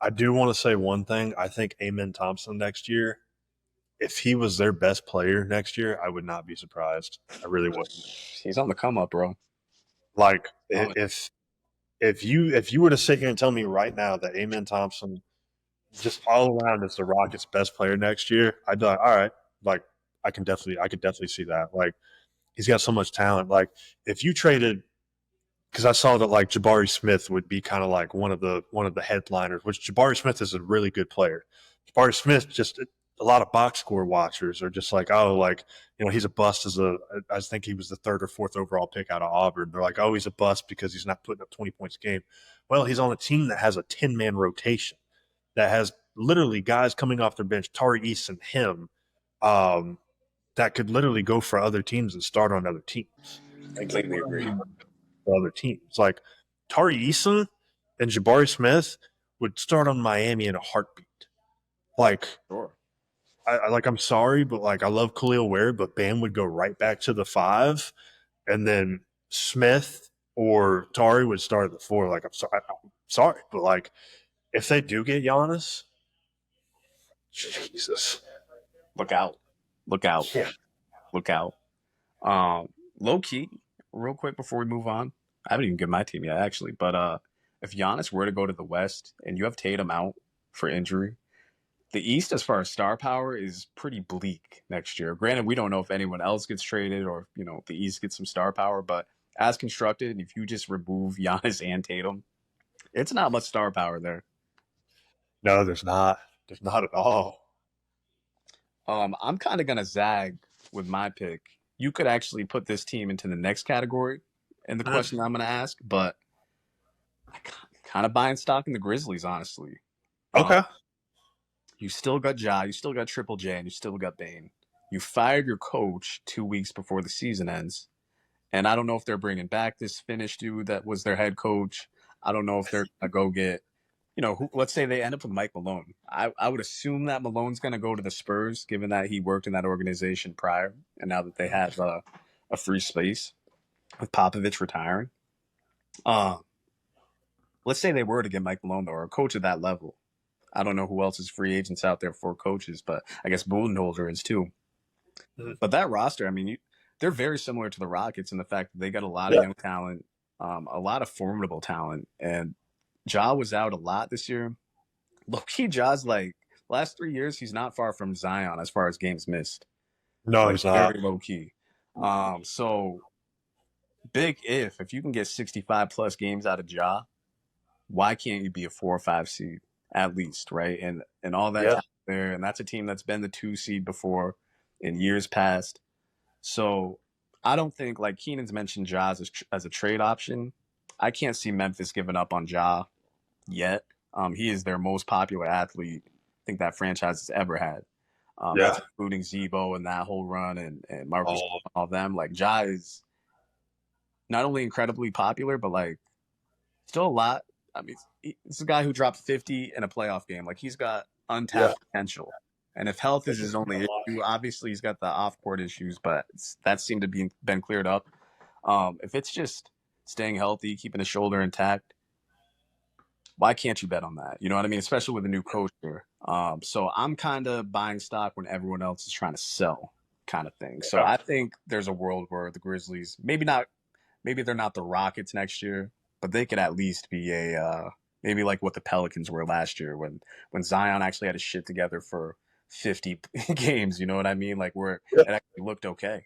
I do want to say one thing. I think Amen Thompson next year, if he was their best player next year, I would not be surprised. I really wouldn't. He's on the come up, bro. Like if you were to sit here and tell me right now that Amen Thompson just all around is the Rockets' best player next year, I'd be like, all right, like I could definitely see that. Like he's got so much talent. Like if you traded, because I saw that like Jabari Smith would be kind of like one of the headliners, which Jabari Smith is a really good player. Jabari Smith, just a lot of box score watchers are just like, oh, like, he's a bust I think he was the 3rd or 4th overall pick out of Auburn. They're like, oh, he's a bust because he's not putting up 20 points a game. Well, he's on a team that has a 10-man rotation that has literally guys coming off their bench, Tari Eason, him, that could literally go for other teams and start on other teams. I completely agree. For other teams. Like Tari Eason and Jabari Smith would start on Miami in a heartbeat. Like, sure. I'm sorry, but like I love Khalil Ware, but Bam would go right back to the 5, and then Smith or Tari would start at the 4. Like I'm sorry, but like if they do get Giannis, Jesus, look out. Yeah. Look out. Low key, real quick before we move on, I haven't even given my team yet, actually. But if Giannis were to go to the West and you have Tatum out for injury, the East, as far as star power, is pretty bleak next year. Granted, we don't know if anyone else gets traded or, the East gets some star power. But as constructed, if you just remove Giannis and Tatum, it's not much star power there. No, there's not. There's not at all. I'm kind of going to zag with my pick. You could actually put this team into the next category in the question I'm going to ask, but I kind of buying stock in the Grizzlies, honestly. Okay. You still got Ja, you still got Triple J, and you still got Bane. You fired your coach 2 weeks before the season ends, and I don't know if they're bringing back this Finnish dude that was their head coach. I don't know if they're going to go get, let's say they end up with Mike Malone. I would assume that Malone's going to go to the Spurs, given that he worked in that organization prior, and now that they have a free space with Popovich retiring. Let's say they were to get Mike Malone, though, or a coach at that level. I don't know who else is free agents out there for coaches, but I guess Budenholzer is too. Mm-hmm. But that roster, I mean, they're very similar to the Rockets in the fact that they got a lot of young talent, a lot of formidable talent, and Ja was out a lot this year. Low-key, Ja's like, last 3 years, he's not far from Zion as far as games missed. No, he's not. Very low-key. So, big if you can get 65-plus games out of Ja, why can't you be a 4 or 5 seed at least, right? And all that there, and that's a team that's been the 2 seed before in years past. So, I don't think, like Keenan's mentioned Ja as a trade option. I can't see Memphis giving up on Ja yet. He is their most popular athlete I think that franchise has ever had. That's including Zebo and that whole run and Marcus and all them. Like Ja is not only incredibly popular, but like still a lot. I mean, it's a guy who dropped 50 in a playoff game. Like he's got untapped potential. And if health is his only issue, obviously he's got the off-court issues, but that seemed to be been cleared up. If it's just staying healthy, keeping his shoulder intact, why can't you bet on that? You know what I mean? Especially with a new coach here. So I'm kind of buying stock when everyone else is trying to sell kind of thing. So I think there's a world where the Grizzlies, maybe they're not the Rockets next year, but they could at least be maybe like what the Pelicans were last year when Zion actually had his shit together for 50 games. You know what I mean? Like where it actually looked okay.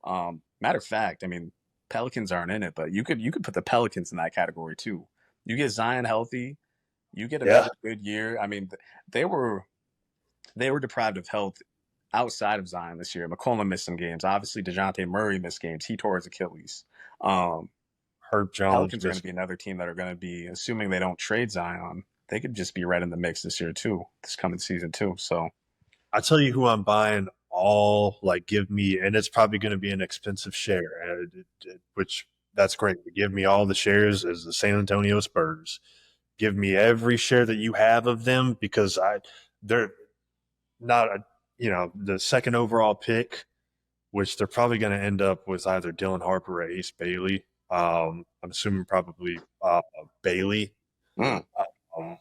Matter of fact, I mean, Pelicans aren't in it, but you could put the Pelicans in that category too. You get Zion healthy, you get another good year. I mean, they were deprived of health outside of Zion this year. McCollum missed some games. Obviously, DeJounte Murray missed games. He tore his Achilles. Herb Jones. Pelicans are going to be another team that are going to be, assuming they don't trade Zion, they could just be right in the mix this year too, this coming season too. So I tell you who I'm buying give me, and it's probably going to be an expensive share, which that's great. Give me all the shares as the San Antonio Spurs. Give me every share that you have of them because not a, the second overall pick, which they're probably going to end up with either Dylan Harper or Ace Bailey. I'm assuming probably Bailey. Mm. Um,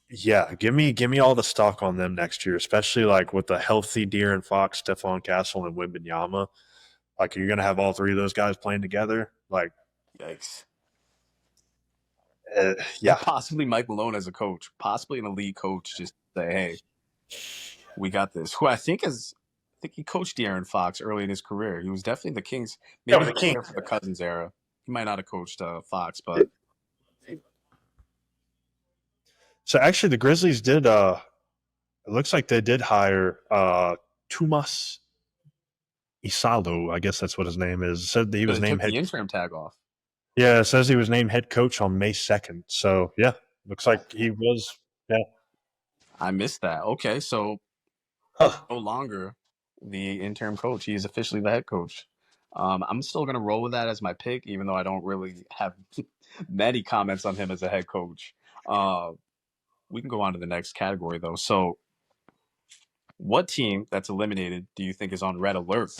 yeah, give me all the stock on them next year, especially like with the healthy De'Aaron Fox, Stephon Castle, and Wembanyama. Like you're going to have all three of those guys playing together. Like, Yikes. yeah, Possibly Mike Malone as a coach, possibly an elite coach, just say, hey, we got this. Who I think he coached De'Aaron Fox early in his career. He was definitely the Kings. Maybe with the Kings for the Cousins era. He might not have coached Fox, but So actually, the Grizzlies did. It looks like they did hire Tumas Isalo. I guess that's what his name is. It said that he was they named took head. the interim tag off. Yeah, it says he was named head coach on May 2nd. So yeah, looks like he was. Yeah. I missed that. Okay, so no longer the interim coach. He is officially the head coach. I'm still going to roll with that as my pick, even though I don't really have many comments on him as a head coach. We can go on to the next category, though. So, what team that's eliminated do you think is on red alert?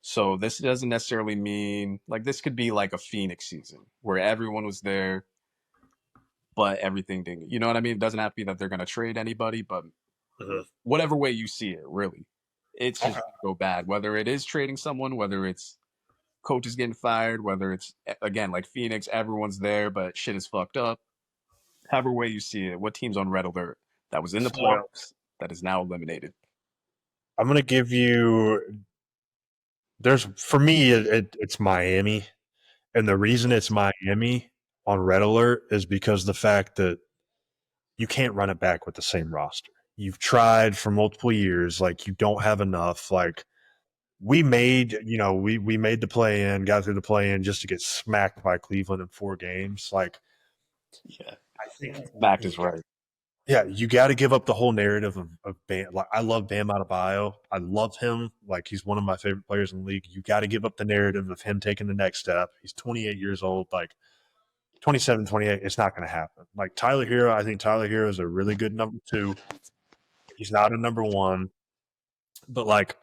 So, this doesn't necessarily mean like this could be like a Phoenix season where everyone was there, but everything didn't. You know what I mean? It doesn't have to be that they're going to trade anybody, but whatever way you see it, really, it's just gonna go bad. Whether it is trading someone, whether it's coaches getting fired, whether it's again like Phoenix, everyone's there, but shit is fucked up. However way you see it, what team's on red alert that was in the playoffs that is now eliminated? I'm going to give you. For me, it's Miami, and the reason it's Miami on red alert is because the fact that you can't run it back with the same roster. You've tried for multiple years, like you don't have enough. Like we made the play in, got through the play in just to get smacked by Cleveland in 4 games. Like, yeah, I think Mac is right. Yeah, you got to give up the whole narrative of Bam. Like, I love Bam Adebayo. I love him. Like, he's one of my favorite players in the league. You got to give up the narrative of him taking the next step. He's 28 years old. Like, 27, 28, it's not going to happen. Like, Tyler Hero, I think Tyler Hero is a really good number 2. He's not a number 1. But, like,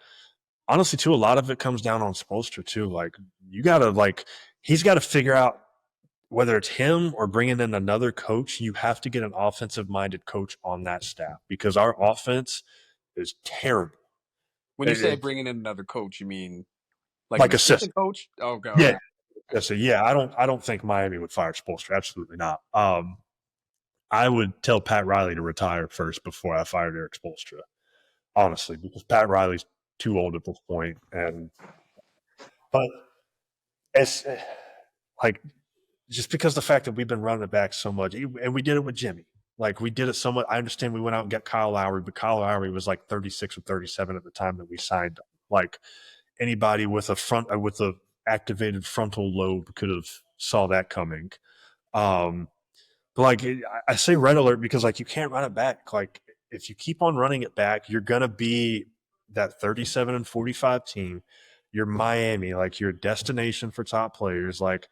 honestly, too, a lot of it comes down on Spoelstra, too. Like, you got to, like, he's got to figure out whether it's him or bringing in another coach, you have to get an offensive-minded coach on that staff because our offense is terrible. When you say bringing in another coach, you mean like Like an assistant coach? Oh, God. Yeah. Okay. So yeah, I don't think Miami would fire Spoelstra. Absolutely not. I would tell Pat Riley to retire first before I fired Eric Spoelstra. Honestly, because Pat Riley's too old at this point, but it's like just because the fact that we've been running it back so much, and we did it with Jimmy. Like we did it so much. I understand we went out and got Kyle Lowry, but Kyle Lowry was like 36 or 37 at the time that we signed him. Like anybody with a activated frontal lobe could have saw that coming. But like I say red alert because like you can't run it back. Like if you keep on running it back, you're gonna be that 37-45 team. You're Miami, like you're a destination for top players. Like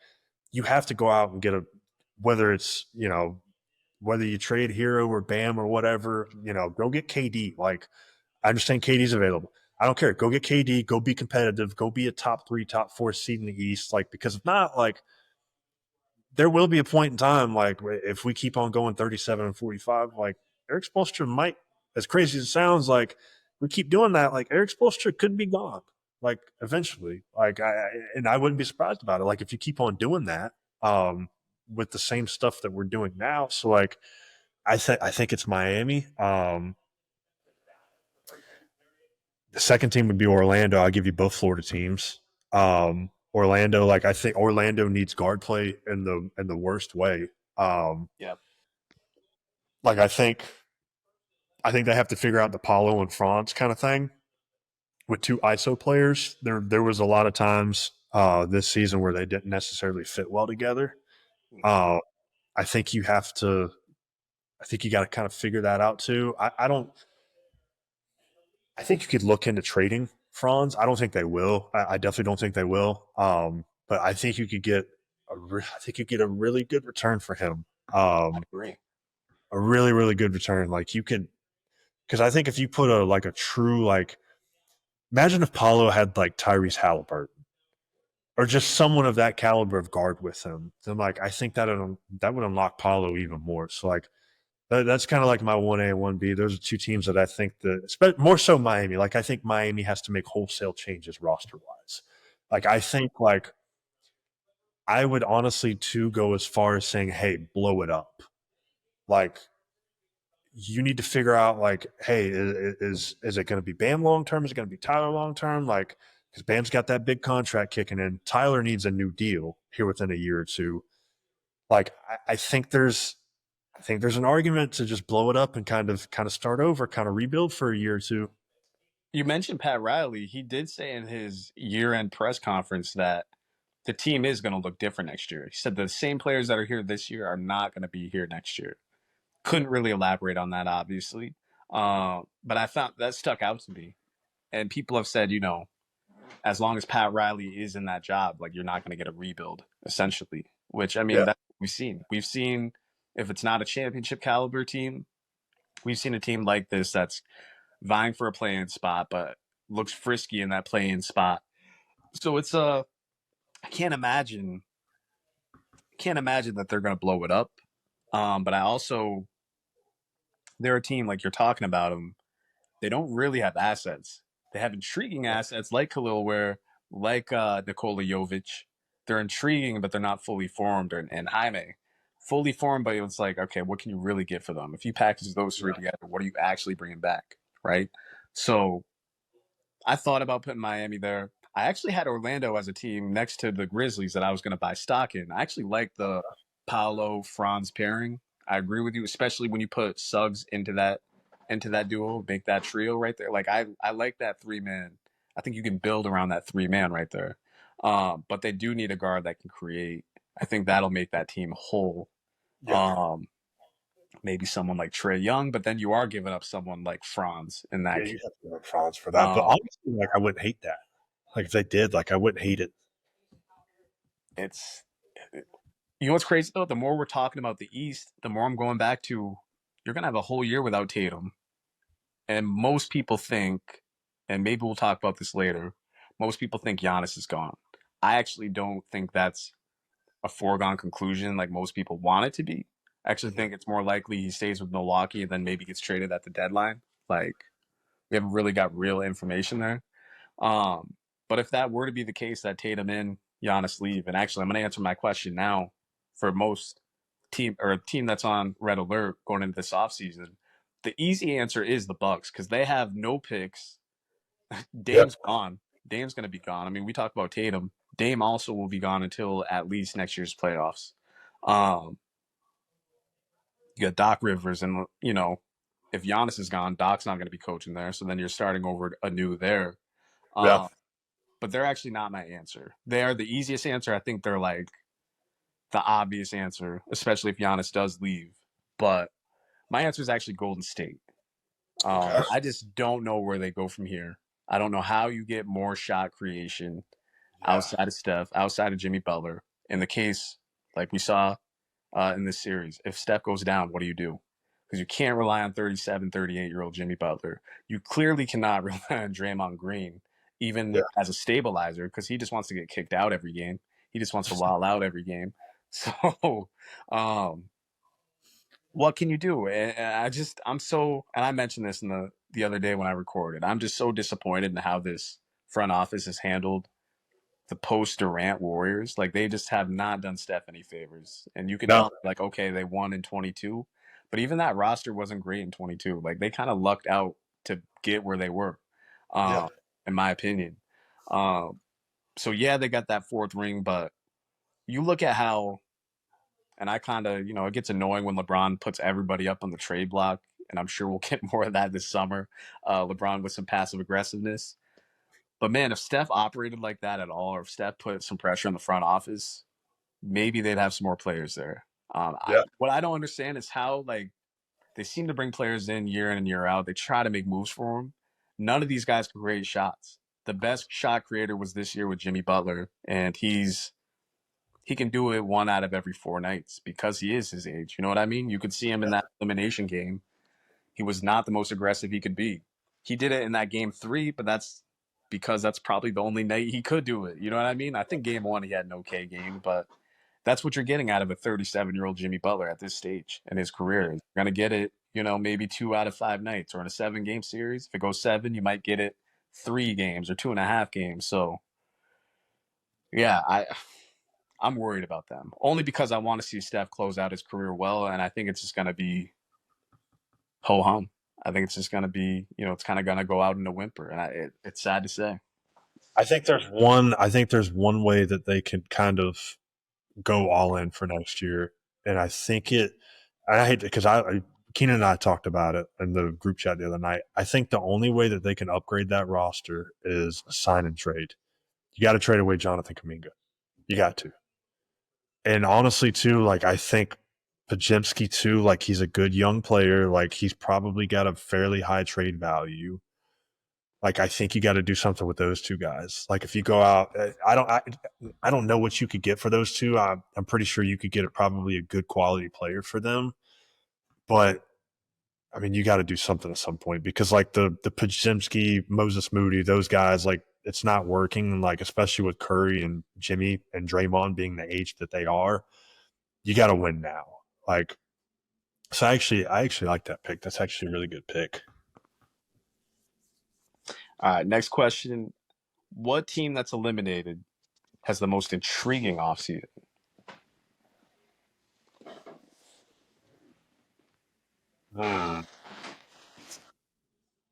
you have to go out and get whether it's whether you trade Hero or Bam or whatever, go get KD. Like I understand KD's available. I don't care. Go get KD. Go be competitive. Go be a top 3, top 4 seed in the East. Like because if not, like there will be a point in time, like if we keep on going 37-45, like Eric Spoelstra might, as crazy as it sounds, like we keep doing that, like Eric Spoelstra could be gone, like eventually. Like I wouldn't be surprised about it. Like if you keep on doing that, with the same stuff that we're doing now. So like I think it's Miami. The second team would be Orlando. I'll give you both Florida teams. Orlando, like I think Orlando needs guard play in the worst way. Yeah. Like I think they have to figure out the Paulo and Franz kind of thing with 2 ISO players. There was a lot of times this season where they didn't necessarily fit well together. I think you have to. I think you got to kind of figure that out too. I think you could look into trading Franz. I don't think they will. I definitely don't think they will. But I think you could get a really good return for him. I agree. A really, really good return. Like you can Because I think if you put a true, imagine if Paulo had like Tyrese Halliburton or just someone of that caliber of guard with him, then I think that would unlock Paulo even more. So that's kind of like my 1A and 1B. Those are two teams that I think more so Miami. I think Miami has to make wholesale changes roster wise. I think I would honestly too go as far as saying, hey, blow it up. You need to figure out hey, is it going to be Bam long term? Is it going to be Tyler long term? Because Bam's got that big contract kicking in. Tyler needs a new deal here within a year or two. I think there's an argument to just blow it up and kind of start over, kind of rebuild for a year or two. You mentioned Pat Riley. He did say in his year-end press conference that the team is going to look different next year. He said the same players that are here this year are not going to be here next year. Couldn't really elaborate on that, obviously. But I found that stuck out to me. And people have said, as long as Pat Riley is in that job, you're not going to get a rebuild, essentially. Which, I mean, that's what we've seen. We've seen, if it's not a championship caliber team, we've seen a team like this that's vying for a play-in spot, but looks frisky in that play-in spot. So it's I can't imagine that they're going to blow it up. But they're a team like you're talking about them. They don't really have assets. They have intriguing assets like Khalil Ware, like Nikola Jovic. They're intriguing, but they're not fully formed. And Jaime, fully formed, but it's okay, what can you really get for them? If you package those three together, what are you actually bringing back, right? So I thought about putting Miami there. I actually had Orlando as a team next to the Grizzlies that I was going to buy stock in. I actually like the Paolo-Franz pairing. I agree with you, especially when you put Suggs into that duo, make that trio right there. I like that 3-man. I think you can build around that 3-man right there. But they do need a guard that can create. I think that'll make that team whole. Yeah. Maybe someone like Trae Young, but then you are giving up someone like Franz in that case. You have to give up Franz for that. But honestly, I wouldn't hate that. If they did, I wouldn't hate it. What's crazy though? The more we're talking about the East, the more I'm going back to you're going to have a whole year without Tatum. And most people think, and maybe we'll talk about this later, most people think Giannis is gone. I actually don't think that's a foregone conclusion like most people want it to be. I actually think it's more likely he stays with Milwaukee and then maybe gets traded at the deadline. We haven't really got real information there. But if that were to be the case, that Tatum and Giannis leave, and actually I'm going to answer my question now for most team or a team that's on red alert going into this offseason, the easy answer is the Bucks because they have no picks. Dame's gone. Dame's going to be gone. I mean, we talk about Tatum. Dame also will be gone until at least next year's playoffs. You got Doc Rivers, and if Giannis is gone, Doc's not going to be coaching there. So then you're starting over anew there. But they're actually not my answer. They are the easiest answer. I think they're the obvious answer, especially if Giannis does leave. But my answer is actually Golden State. I just don't know where they go from here. I don't know how you get more shot creation outside of Steph, outside of Jimmy Butler. In the case, like we saw in this series, if Steph goes down, what do you do? Because you can't rely on 37, 38-year-old Jimmy Butler. You clearly cannot rely on Draymond Green, even as a stabilizer, because he just wants to get kicked out every game. He just wants to wild out every game. So, what can you do? And I mentioned this in the other day when I recorded. I'm just so disappointed in how this front office has handled the post-Durant Warriors. They just have not done Steph any favors. And you can tell, okay, they won in 22, but even that roster wasn't great in 22. They kind of lucked out to get where they were, in my opinion. So they got that fourth ring, but you look at how, and I kind of, it gets annoying when LeBron puts everybody up on the trade block, and I'm sure we'll get more of that this summer. LeBron with some passive aggressiveness. But man, if Steph operated like that at all, or if Steph put some pressure on the front office, maybe they'd have some more players there. What I don't understand is how they seem to bring players in year and year out. They try to make moves for them. None of these guys can create shots. The best shot creator was this year with Jimmy Butler, and he can do it 1 out of every 4 nights because he is his age. You know what I mean? You could see him in that elimination game. He was not the most aggressive he could be. He did it in that game 3, but that's because that's probably the only night he could do it. You know what I mean? I think game 1 he had an okay game, but that's what you're getting out of a 37-year-old Jimmy Butler at this stage in his career. You're going to get it, maybe 2 out of 5 nights, or in a 7-game series. If it goes 7, you might get it 3 games or 2.5 games. So, yeah, I'm worried about them. Only because I want to see Steph close out his career well, and I think it's just going to be ho-hum. I think it's just going to be, it's kind of going to go out in a whimper, and it's sad to say. I think there's one way that they can kind of go all in for next year, and I hate because Keenan and I talked about it in the group chat the other night. I think the only way that they can upgrade that roster is sign and trade. You got to trade away Jonathan Kuminga. You got to. And honestly, too, like I think Podziemski too, like he's a good young player. Like he's probably got a fairly high trade value. Like I think you got to do something with those two guys. Like if you go out, I don't know what you could get for those two. I'm pretty sure you could get probably a good quality player for them. But I mean, you got to do something at some point because like the Podziemski, Moses Moody, those guys, like it's not working. Like especially with Curry and Jimmy and Draymond being the age that they are, you got to win now. Like, so I actually like that pick. That's actually a really good pick. All right, next question. What team that's eliminated has the most intriguing offseason? I'm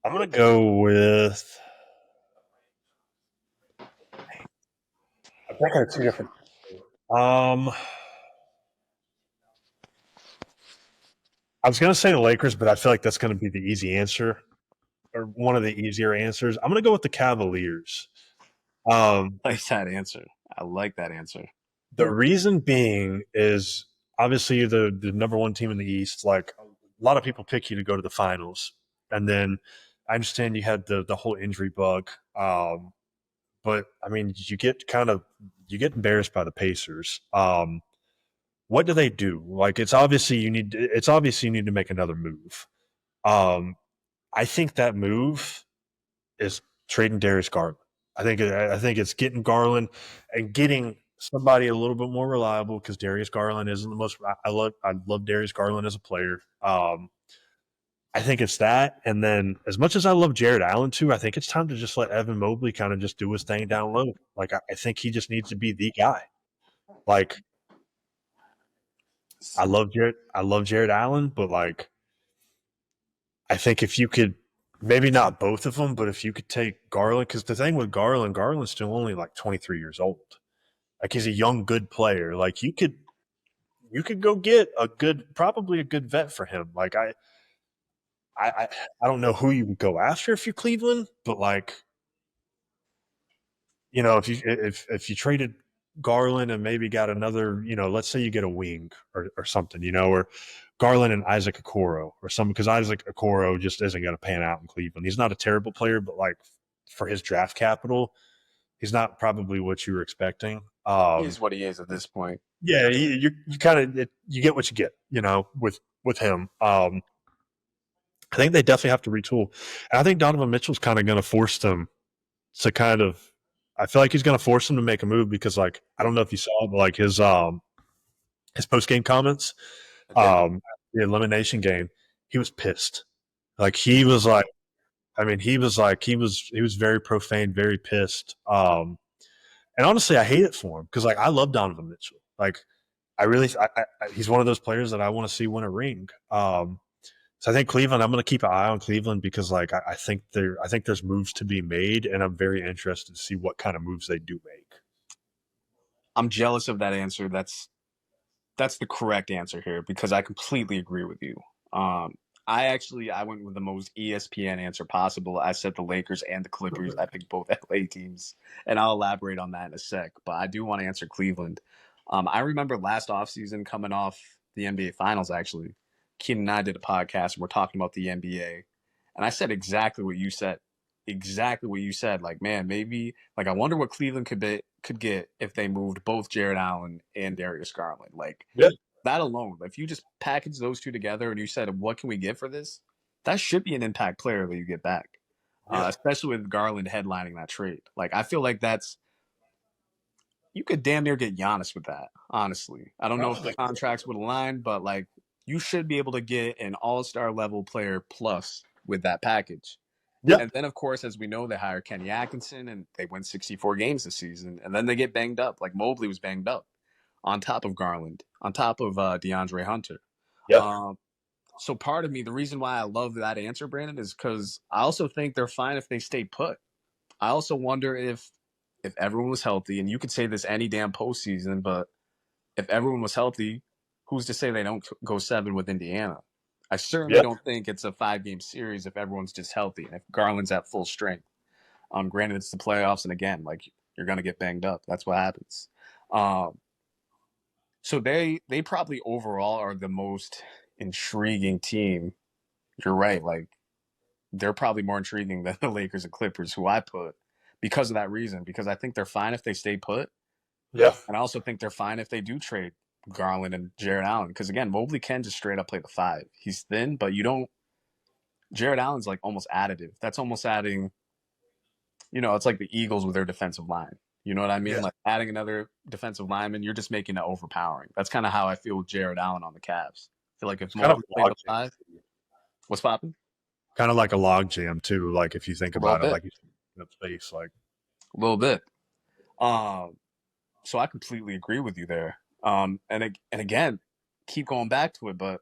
going to go with – I'm thinking of two different – I was going to say the Lakers, but I feel like that's going to be the easy answer or one of the easier answers. I'm going to go with the Cavaliers. I like that answer. I like that answer. The reason being is obviously the number one team in the East. Like a lot of people pick you to go to the finals, and then I understand you had the whole injury bug, but I mean you get embarrassed by the Pacers. What do they do? Like it's obviously you need to make another move. I think that move is trading Darius Garland. I think it's getting Garland and getting somebody a little bit more reliable because Darius Garland isn't the most. I love Darius Garland as a player. I think it's that, and then as much as I love Jared Allen too, I think it's time to just let Evan Mobley kind of just do his thing down low. Like I think he just needs to be the guy. Like I love Jared Allen, but like I think if you could. Maybe not both of them, but if you could take Garland, because the thing with Garland's still only like 23 years old. Like he's a young, good player. Like you could go get probably a good vet for him. Like I don't know who you would go after if you're Cleveland, but like, if you traded Garland and maybe got another, let's say you get a wing or something, or Garland and Isaac Okoro or something, because Isaac Okoro just isn't going to pan out in Cleveland. He's not a terrible player, but like for his draft capital, he's not probably what you were expecting. He is what he is at this point. Yeah, you kind of you get what you get, with him. I think they definitely have to retool, and I think Donovan Mitchell's kind of going to force them to kind of. I feel like he's going to force them to make a move because, like, I don't know if you saw, but like his post game comments. The elimination game, he was pissed. Like he was like, he was very profane, very pissed. And honestly, I hate it for him because like I love Donovan Mitchell. Like he's one of those players that I want to see win a ring. So I think Cleveland. I'm going to keep an eye on Cleveland because like I think there's moves to be made, and I'm very interested to see what kind of moves they do make. I'm jealous of that answer. That's the correct answer here because I completely agree with you. I went with the most ESPN answer possible. I said the Lakers and the Clippers. I picked both LA teams, and I'll elaborate on that in a sec. But I do want to answer Cleveland. I remember last offseason coming off the NBA Finals, actually. Keenan and I did a podcast, and we're talking about the NBA. And I said exactly what you said. Exactly what you said. Like, man, maybe, like, I wonder what Cleveland could get if they moved both Jared Allen and Darius Garland. Like, yeah. That alone, if you just package those two together and you said, what can we get for this? that should be an impact player that you get back, especially with Garland headlining that trade. Like, I feel like you could damn near get Giannis with that, honestly. I don't know if the contracts would align, but like, you should be able to get an all-star level player plus with that package. Yeah. And then, of course, as we know, they hire Kenny Atkinson and they win 64 games this season. And then they get banged up. Like Mobley was banged up on top of Garland, on top of DeAndre Hunter. Yeah. So part of me, the reason why I love that answer, Brandon, is because I also think they're fine if they stay put. I also wonder if everyone was healthy, and you could say this any damn postseason, but if everyone was healthy, who's to say they don't go 7 with Indiana? I certainly don't think it's a 5-game series if everyone's just healthy and if Garland's at full strength. Granted, it's the playoffs, and again, like, you're going to get banged up. That's what happens. So they probably overall are the most intriguing team. You're right. Like, they're probably more intriguing than the Lakers and Clippers, who I put, because of that reason, because I think they're fine if they stay put. Yeah. And I also think they're fine if they do trade Garland and Jared Allen. Because, again, Mobley can just straight up play the 5. He's thin, but you don't – Jared Allen's, like, almost additive. That's almost adding – it's like the Eagles with their defensive line. You know what I mean? Yeah. Like, adding another defensive lineman, you're just making it overpowering. That's kind of how I feel with Jared Allen on the Cavs. I feel like if Mobley played the 5 – what's popping? Kind of like a log jam, too, like if you think about it. Like, you in space, like a little bit. So I completely agree with you there. And again, keep going back to it, but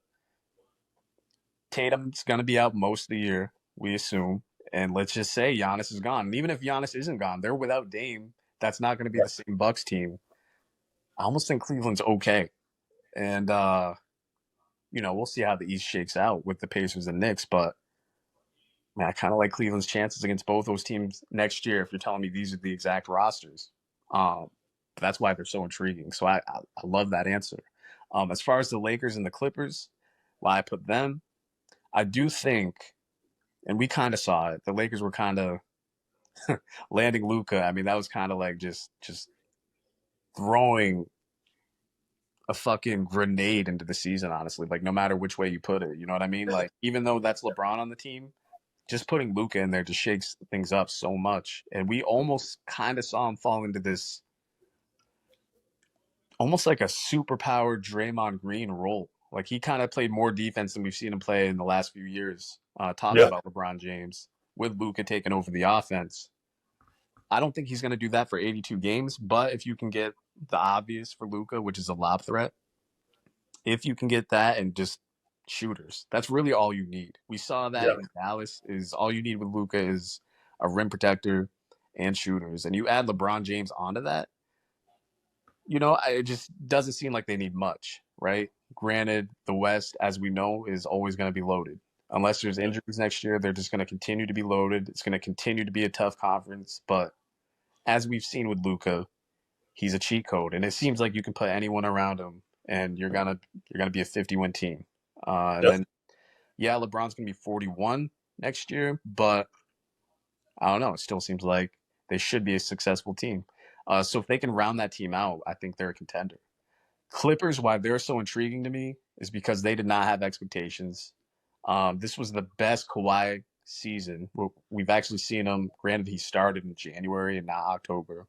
Tatum's going to be out most of the year, we assume. And let's just say Giannis is gone. And even if Giannis isn't gone, they're without Dame. That's not going to be the same Bucks team. I almost think Cleveland's okay. And, we'll see how the East shakes out with the Pacers and Knicks. But, man, I kind of like Cleveland's chances against both those teams next year if you're telling me these are the exact rosters. That's why they're so intriguing. So I love that answer. As far as the Lakers and the Clippers, why I put them, I do think, and we kind of saw it, the Lakers were kind of landing Luka. I mean, that was kind of like just throwing a fucking grenade into the season, honestly. Like, no matter which way you put it, you know what I mean? Like, even though that's LeBron on the team, just putting Luka in there just shakes things up so much. And we almost kind of saw him fall into this almost like a superpowered Draymond Green role. Like, he kind of played more defense than we've seen him play in the last few years, talking about LeBron James, with Luka taking over the offense. I don't think he's going to do that for 82 games, but if you can get the obvious for Luka, which is a lob threat, if you can get that and just shooters, that's really all you need. We saw that in Dallas. Is all you need with Luka is a rim protector and shooters. And you add LeBron James onto that, it just doesn't seem like they need much, right? Granted, the West, as we know, is always going to be loaded. Unless there's injuries next year, they're just going to continue to be loaded. It's going to continue to be a tough conference. But as we've seen with Luka, he's a cheat code. And it seems like you can put anyone around him, and you're gonna be a 50-win team. And then, LeBron's going to be 41 next year. But I don't know. It still seems like they should be a successful team. So if they can round that team out, I think they're a contender. Clippers, why they're so intriguing to me is because they did not have expectations. This was the best Kawhi season. We've actually seen him. Granted, he started in January and not October.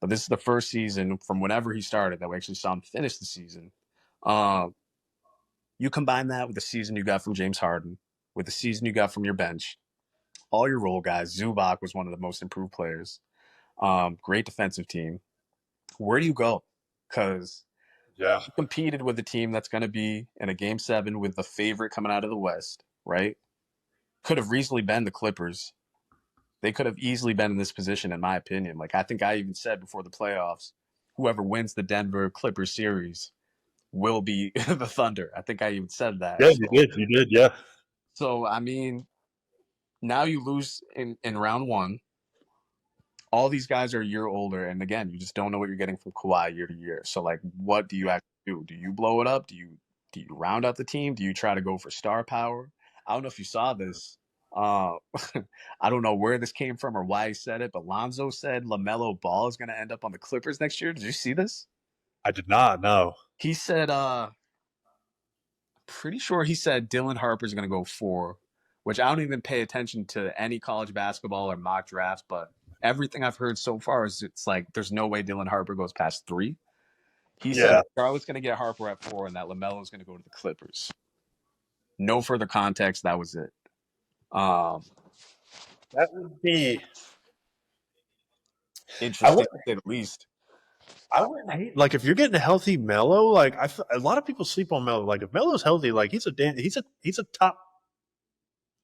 But this is the first season from whenever he started that we actually saw him finish the season. You combine that with the season you got from James Harden, with the season you got from your bench, all your role guys. Zubac was one of the most improved players. Great defensive team. Where do you go? Because you competed with a team that's going to be in a Game 7 with the favorite coming out of the West, right? Could have easily been the Clippers. They could have easily been in this position, in my opinion. Like, I think I even said before the playoffs, whoever wins the Denver Clippers series will be the Thunder. I think I even said that. Yeah, you did, yeah. So, I mean, now you lose in round 1. All these guys are a year older, and again, you just don't know what you're getting from Kawhi year to year. So, like, what do you actually do? Do you blow it up? Do you round out the team? Do you try to go for star power? I don't know if you saw this. I don't know where this came from or why he said it, but Lonzo said LaMelo Ball is going to end up on the Clippers next year. Did you see this? I did not, no. He said, pretty sure he said Dylan Harper's going to go 4, which I don't even pay attention to any college basketball or mock drafts, but everything I've heard so far is it's like there's no way Dylan Harper goes past 3. He said Charlotte's going to get Harper at 4 and that LaMelo is going to go to the Clippers. No further context. That was it. That would be interesting to say the least. I wouldn't hate like if you're getting a healthy Melo. Like a lot of people sleep on Melo. Like if Melo's healthy, like he's a top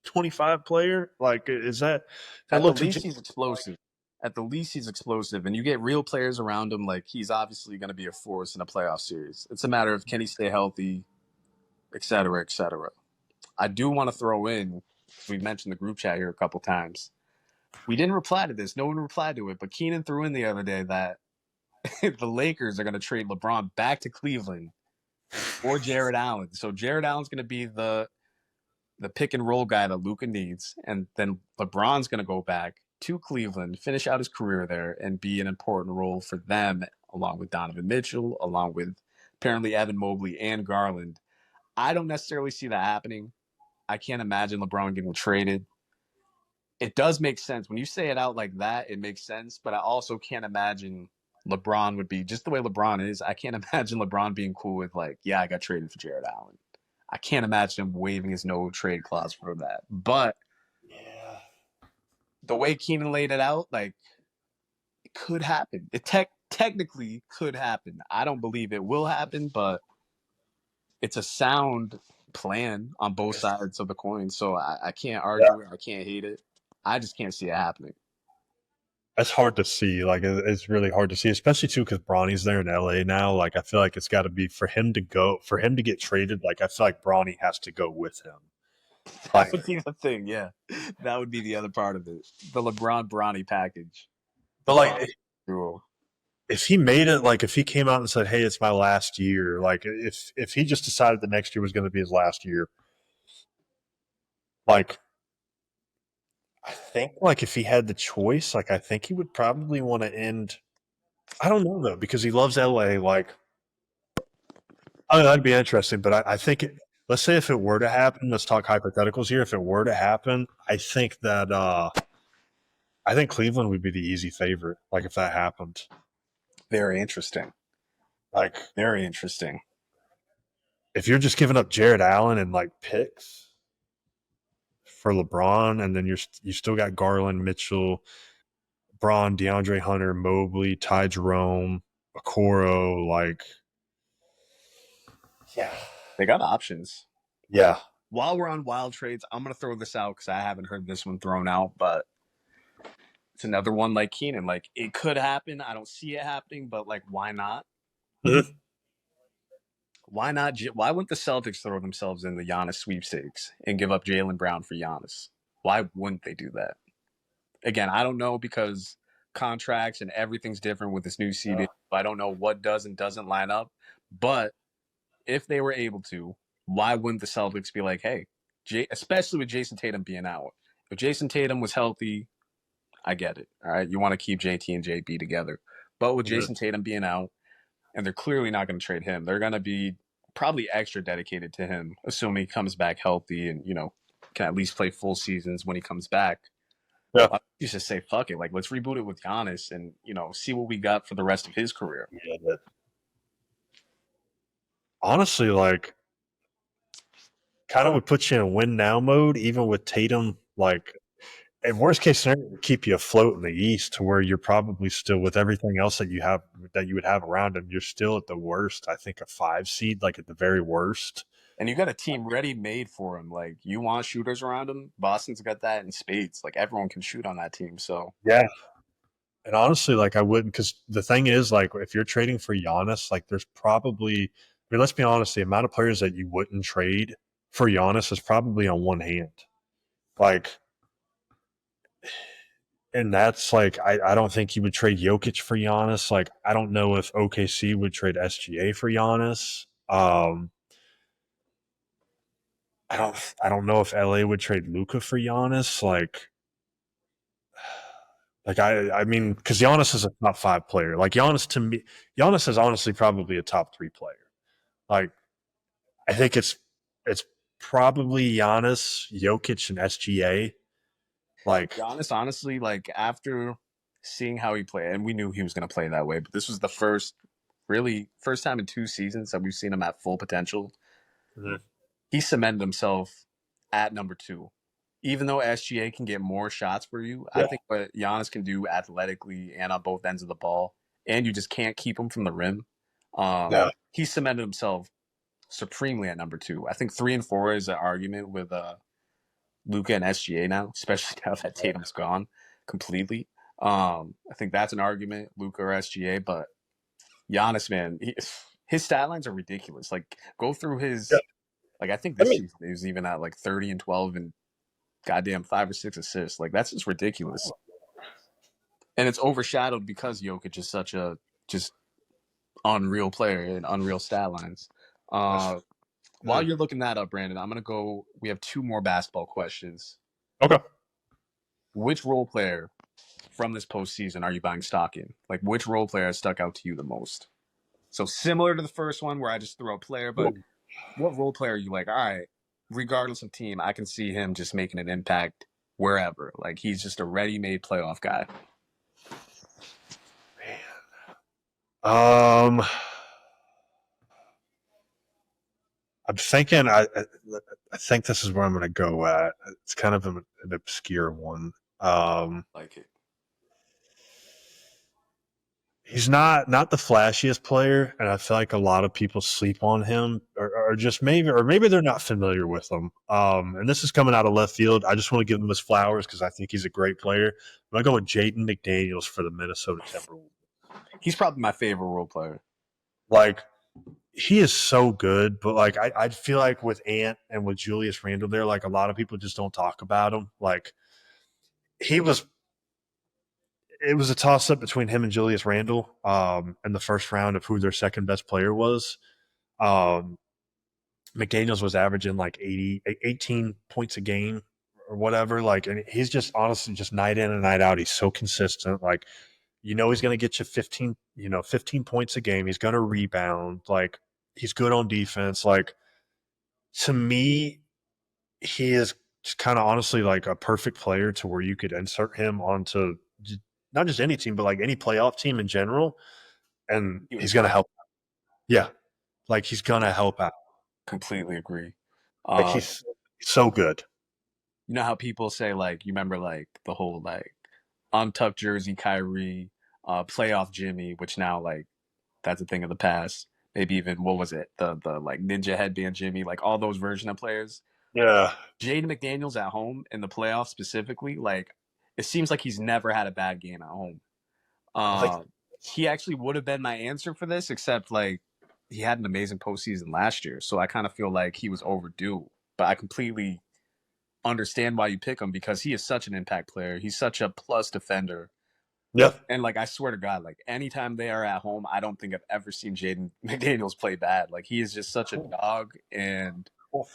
25 player. Like is that at the least he's explosive. At the least he's explosive, and you get real players around him. Like he's obviously going to be a force in a playoff series. It's a matter of can he stay healthy, et cetera, et cetera. I do want to throw in. We mentioned the group chat here a couple times. We didn't reply to this. No one replied to it, but Keenan threw in the other day that the Lakers are going to trade LeBron back to Cleveland for Jared Allen. So Jared Allen's going to be the pick and roll guy that Luka needs, and then LeBron's going to go back to Cleveland, finish out his career there, and be an important role for them, along with Donovan Mitchell, along with apparently Evan Mobley and Garland. I don't necessarily see that happening. I can't imagine LeBron getting traded. It does make sense. When you say it out like that, it makes sense, but I also can't imagine LeBron would be, just the way LeBron is, I can't imagine LeBron being cool with like, yeah, I got traded for Jared Allen. I can't imagine him waiving his no trade clause for that. But yeah, the way Keenan laid it out, like, it could happen. It technically could happen. I don't believe it will happen, but it's a sound plan on both sides of the coin. So I can't argue it. I can't hate it. I just can't see it happening. That's hard to see. Like, it's really hard to see, especially too because Bronny's there in LA now. Like, I feel like it's got to be for him to get traded. Like, I feel like Bronny has to go with him. That would be the thing, yeah. That would be the other part of it. The LeBron Bronny package. But like, if he made it, like, if he came out and said, "Hey, it's my last year," like, if he just decided the next year was going to be his last year, like, I think, like, if he had the choice, like, I think he would probably want to end. I don't know though, because he loves LA. Like, I mean, that'd be interesting. But I think let's say if it were to happen, let's talk hypotheticals here. If it were to happen, I think that I think Cleveland would be the easy favorite. Like, if that happened. Very interesting. Like, very interesting. If you're just giving up Jared Allen and like picks for LeBron, and then you still got Garland, Mitchell, Braun, DeAndre Hunter, Mobley, Ty Jerome, Okoro, like, yeah, they got options. Yeah. While we're on wild trades, I'm gonna throw this out because I haven't heard this one thrown out, but it's another one like Keenan. Like, it could happen. I don't see it happening, but like, why not? Why not? Why wouldn't the Celtics throw themselves in the Giannis sweepstakes and give up Jaylen Brown for Giannis? Why wouldn't they do that? Again, I don't know because contracts and everything's different with this new CBA. I don't know what does and doesn't line up. But if they were able to, why wouldn't the Celtics be like, hey, especially with Jason Tatum being out? If Jason Tatum was healthy, I get it. All right, you want to keep JT and JB together. But with Jason Tatum being out, and they're clearly not going to trade him, they're going to be probably extra dedicated to him, assuming he comes back healthy and, can at least play full seasons when he comes back. Yeah. You just say, fuck it. Like, let's reboot it with Giannis and, see what we got for the rest of his career. Yeah, but honestly, like, kind of would put you in win now mode, even with Tatum, like, in worst case scenario, keep you afloat in the East to where you're probably still, with everything else that you would have around him, you're still at the worst, I think, a 5 seed, like at the very worst. And you got a team ready made for him. Like, you want shooters around him. Boston's got that in spades. Like, everyone can shoot on that team. So yeah. And honestly, like, I wouldn't, because the thing is, like, if you're trading for Giannis, like, there's probably, let's be honest, the amount of players that you wouldn't trade for Giannis is probably on one hand. Like, and that's like, I don't think you would trade Jokic for Giannis. Like, I don't know if OKC would trade SGA for Giannis. I don't know if LA would trade Luka for Giannis. Like I mean, because Giannis is a top 5 player. Like, Giannis, to me, Giannis is honestly probably a top 3 player. Like, I think it's probably Giannis, Jokic, and SGA. Like, Giannis, honestly, like after seeing how he played, and we knew he was going to play that way, but this was the first time in 2 seasons that we've seen him at full potential. Mhm. He cemented himself at number 2. Even though SGA can get more shots for you, I think what Giannis can do athletically and on both ends of the ball, and you just can't keep him from the rim. He cemented himself supremely at number 2. I think 3 and 4 is an argument with Luka and SGA now, especially now that Tatum's gone completely. I think that's an argument, Luka or SGA, but Giannis, man, his stat lines are ridiculous. Like, go through his, like, I think this season he was even at like 30 and 12 and goddamn 5 or 6 assists. Like, that's just ridiculous. And it's overshadowed because Jokic is such a just unreal player and unreal stat lines. While you're looking that up, Brandon, I'm going to go. We have 2 more basketball questions. Okay. Which role player from this postseason are you buying stock in? Like, which role player has stuck out to you the most? So similar to the first one where I just threw a player, but what role player are you like, all right, regardless of team, I can see him just making an impact wherever. Like, he's just a ready-made playoff guy. I'm thinking. I think this is where I'm going to go at. It's kind of an obscure one. Like it. He's not the flashiest player, and I feel like a lot of people sleep on him, or just maybe they're not familiar with him. And this is coming out of left field. I just want to give him his flowers because I think he's a great player. I'm going to go with Jaden McDaniels for the Minnesota Timberwolves. He's probably my favorite role player. Like, he is so good, but like I feel like with Ant and with Julius Randle there, like a lot of people just don't talk about him. Like, it was a toss up between him and Julius Randle in the first round of who their second best player was. McDaniels was averaging like 18 points a game or whatever. Like, and he's just honestly just night in and night out. He's so consistent. Like, he's going to get you 15 points a game. He's going to rebound. Like, he's good on defense. Like, to me, he is just kind of honestly like a perfect player to where you could insert him onto not just any team, but like any playoff team in general. And he's going to help. Yeah. Like, he's going to help out. Completely agree. Like, he's so good. You know how people say, like, you remember like the whole like untucked jersey Kyrie, playoff Jimmy, which now like that's a thing of the past. Maybe even what was it? The like ninja headband Jimmy, like all those version of players. Yeah. Jaden McDaniels at home in the playoffs specifically, like it seems like he's never had a bad game at home. He actually would have been my answer for this, except like he had an amazing postseason last year, so I kind of feel like he was overdue. But I completely understand why you pick him because he is such an impact player. He's such a plus defender. Yep. And like I swear to God, like anytime they are at home, I don't think I've ever seen Jaden McDaniels play bad. Like he is just such a dog, and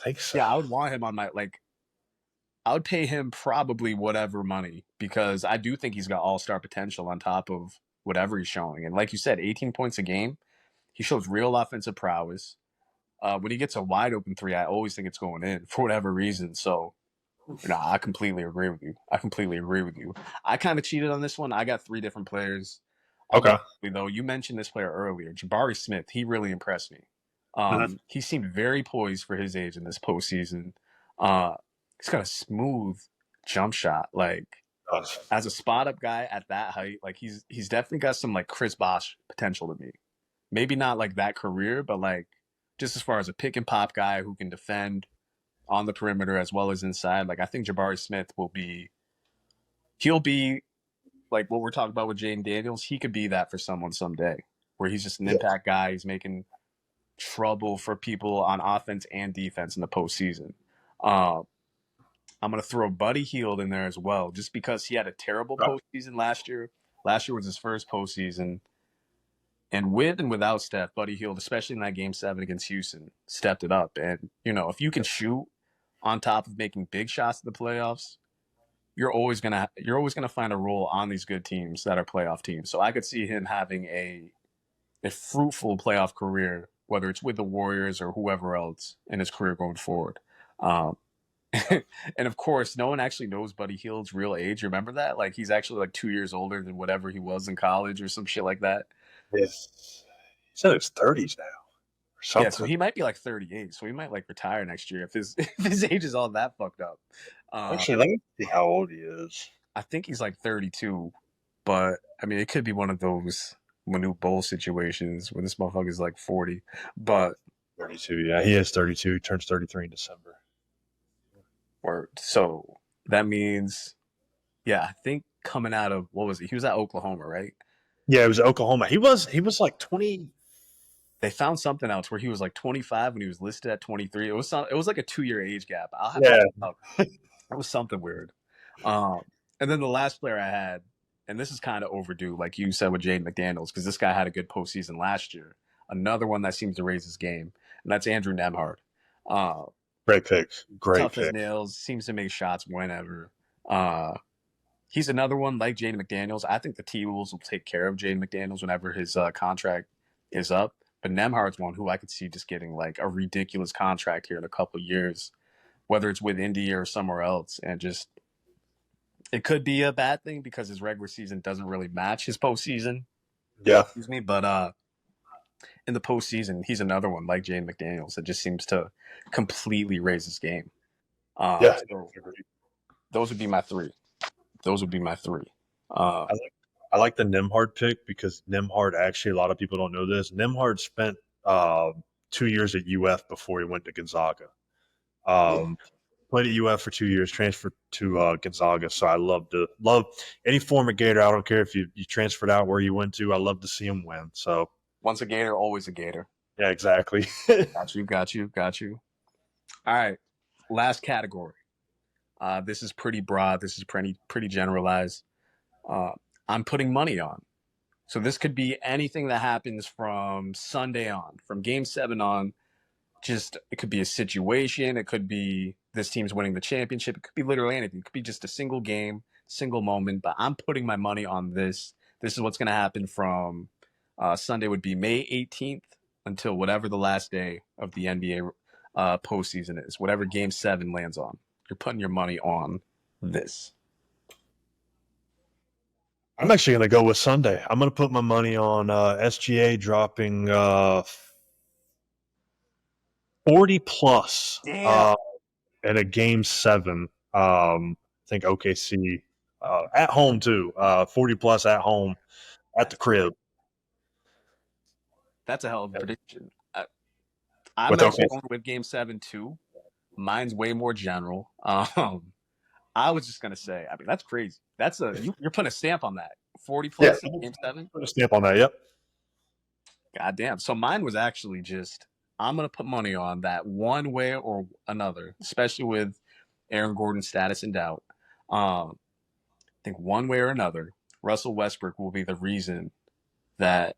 Thanks. So. Yeah, I would want him on my I would pay him probably whatever money because I do think he's got all-star potential on top of whatever he's showing. And like you said, 18 points a game, he shows real offensive prowess. When he gets a wide open 3, I always think it's going in for whatever reason. So, I completely agree with you. I kind of cheated on this one. I got 3 different players. Okay. Though you mentioned this player earlier, Jabari Smith. He really impressed me. He seemed very poised for his age in this postseason. He's got a smooth jump shot. Like as a spot up guy at that height, like he's definitely got some like Chris Bosh potential to me. Maybe not like that career, but like just as far as a pick and pop guy who can defend on the perimeter as well as inside. Like I think Jabari Smith he'll be like what we're talking about with Jaden Daniels. He could be that for someone someday, where he's just an impact guy. He's making trouble for people on offense and defense in the postseason. I'm going to throw Buddy Hield in there as well, just because he had a terrible postseason last year. Last year was his first postseason. And with and without Steph, Buddy Hield, especially in that Game 7 against Houston, stepped it up. And, if you can shoot on top of making big shots in the playoffs, you're always gonna find a role on these good teams that are playoff teams. So I could see him having a fruitful playoff career, whether it's with the Warriors or whoever else in his career going forward. Um, and of course, no one actually knows Buddy Hield's real age. Remember that? Like he's actually like 2 years older than whatever he was in college or some shit like that. Yes. He said it's 30s now or something. Yeah, so he might be like 38. So he might like retire next year if his if his age is all that fucked up. Actually, let me see how old he is. I think he's like 32, but I mean, it could be one of those Manute Bowl situations where this motherfucker is like 40. But 32, yeah, he is 32. He turns 33 in December. So that means, yeah, I think coming out of what was it? He was at Oklahoma, right? Yeah, it was Oklahoma. He was like 20. They found something else where he was like 25 when he was listed at 23. It was like a 2-year age gap. I'll have to look it up. It was something weird. And then the last player I had, and this is kind of overdue, like you said with Jaden McDaniels, because this guy had a good postseason last year. Another one that seems to raise his game, and that's Andrew Nemhard. Great pick. Tough as nails, seems to make shots whenever. He's another one like Jaden McDaniels. I think the T-Wolves will take care of Jaden McDaniels whenever his contract is up. But Nemhard's one who I could see just getting like a ridiculous contract here in a couple of years, whether it's with Indy or somewhere else. And just, it could be a bad thing because his regular season doesn't really match his postseason. Yeah. Excuse me. But in the postseason, he's another one like Jaden McDaniels that just seems to completely raise his game. Yeah. So those would be my three. I like the Nemhard pick because Nemhard, actually, a lot of people don't know this. Nemhard spent 2 years at UF before he went to Gonzaga. Played at UF for 2 years, transferred to Gonzaga. So I love any former Gator. I don't care if you transferred out where you went to. I love to see him win. So once a Gator, always a Gator. Yeah, exactly. Got you. All right, last category. This is pretty broad. This is pretty generalized. I'm putting money on. So this could be anything that happens from Sunday on, from Game 7 on. Just, it could be a situation. It could be this team's winning the championship. It could be literally anything. It could be just a single game, single moment. But I'm putting my money on this. This is what's going to happen from Sunday would be May 18th until whatever the last day of the NBA postseason is. Whatever Game 7 lands on. You're putting your money on this. I'm actually going to go with Sunday. I'm going to put my money on SGA dropping 40 plus in a Game 7. I think OKC at home too. 40 plus at home at the crib. That's a hell of a prediction. I'm actually going with Game 7 too. Mine's way more general. I was just gonna say, I mean, that's crazy. That's you're putting a stamp on that. 40 plus Game 7. Put a stamp on that. Yep. Goddamn. So mine was actually just, I'm gonna put money on that one way or another, especially with Aaron Gordon's status in doubt. I think one way or another, Russell Westbrook will be the reason that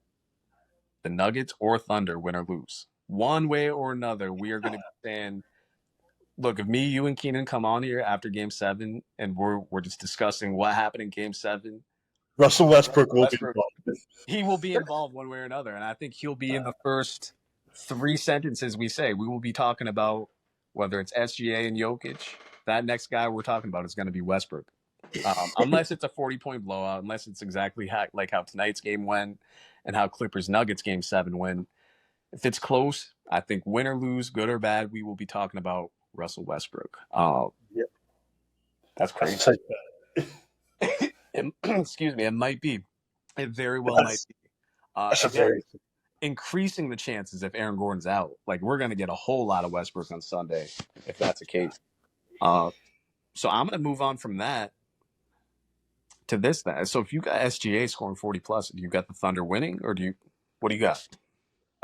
the Nuggets or Thunder win or lose. One way or another, we are going to be saying, look, if me, you, and Keenan come on here after Game 7 and we're just discussing what happened in Game 7, Russell Westbrook will be involved. He will be involved one way or another, and I think he'll be in the first 3 sentences we say. We will be talking about whether it's SGA and Jokic. That next guy we're talking about is going to be Westbrook. Unless it's a 40-point blowout, unless it's exactly how tonight's game went and how Clippers-Nuggets Game 7 went. If it's close, I think win or lose, good or bad, we will be talking about Russell Westbrook. That's crazy. Excuse me, it might be. It very well might be. Increasing the chances if Aaron Gordon's out. Like, we're going to get a whole lot of Westbrook on Sunday if that's the case. So I'm going to move on from that to this. So if you got SGA scoring 40 plus, do you got the Thunder winning, or what do you got?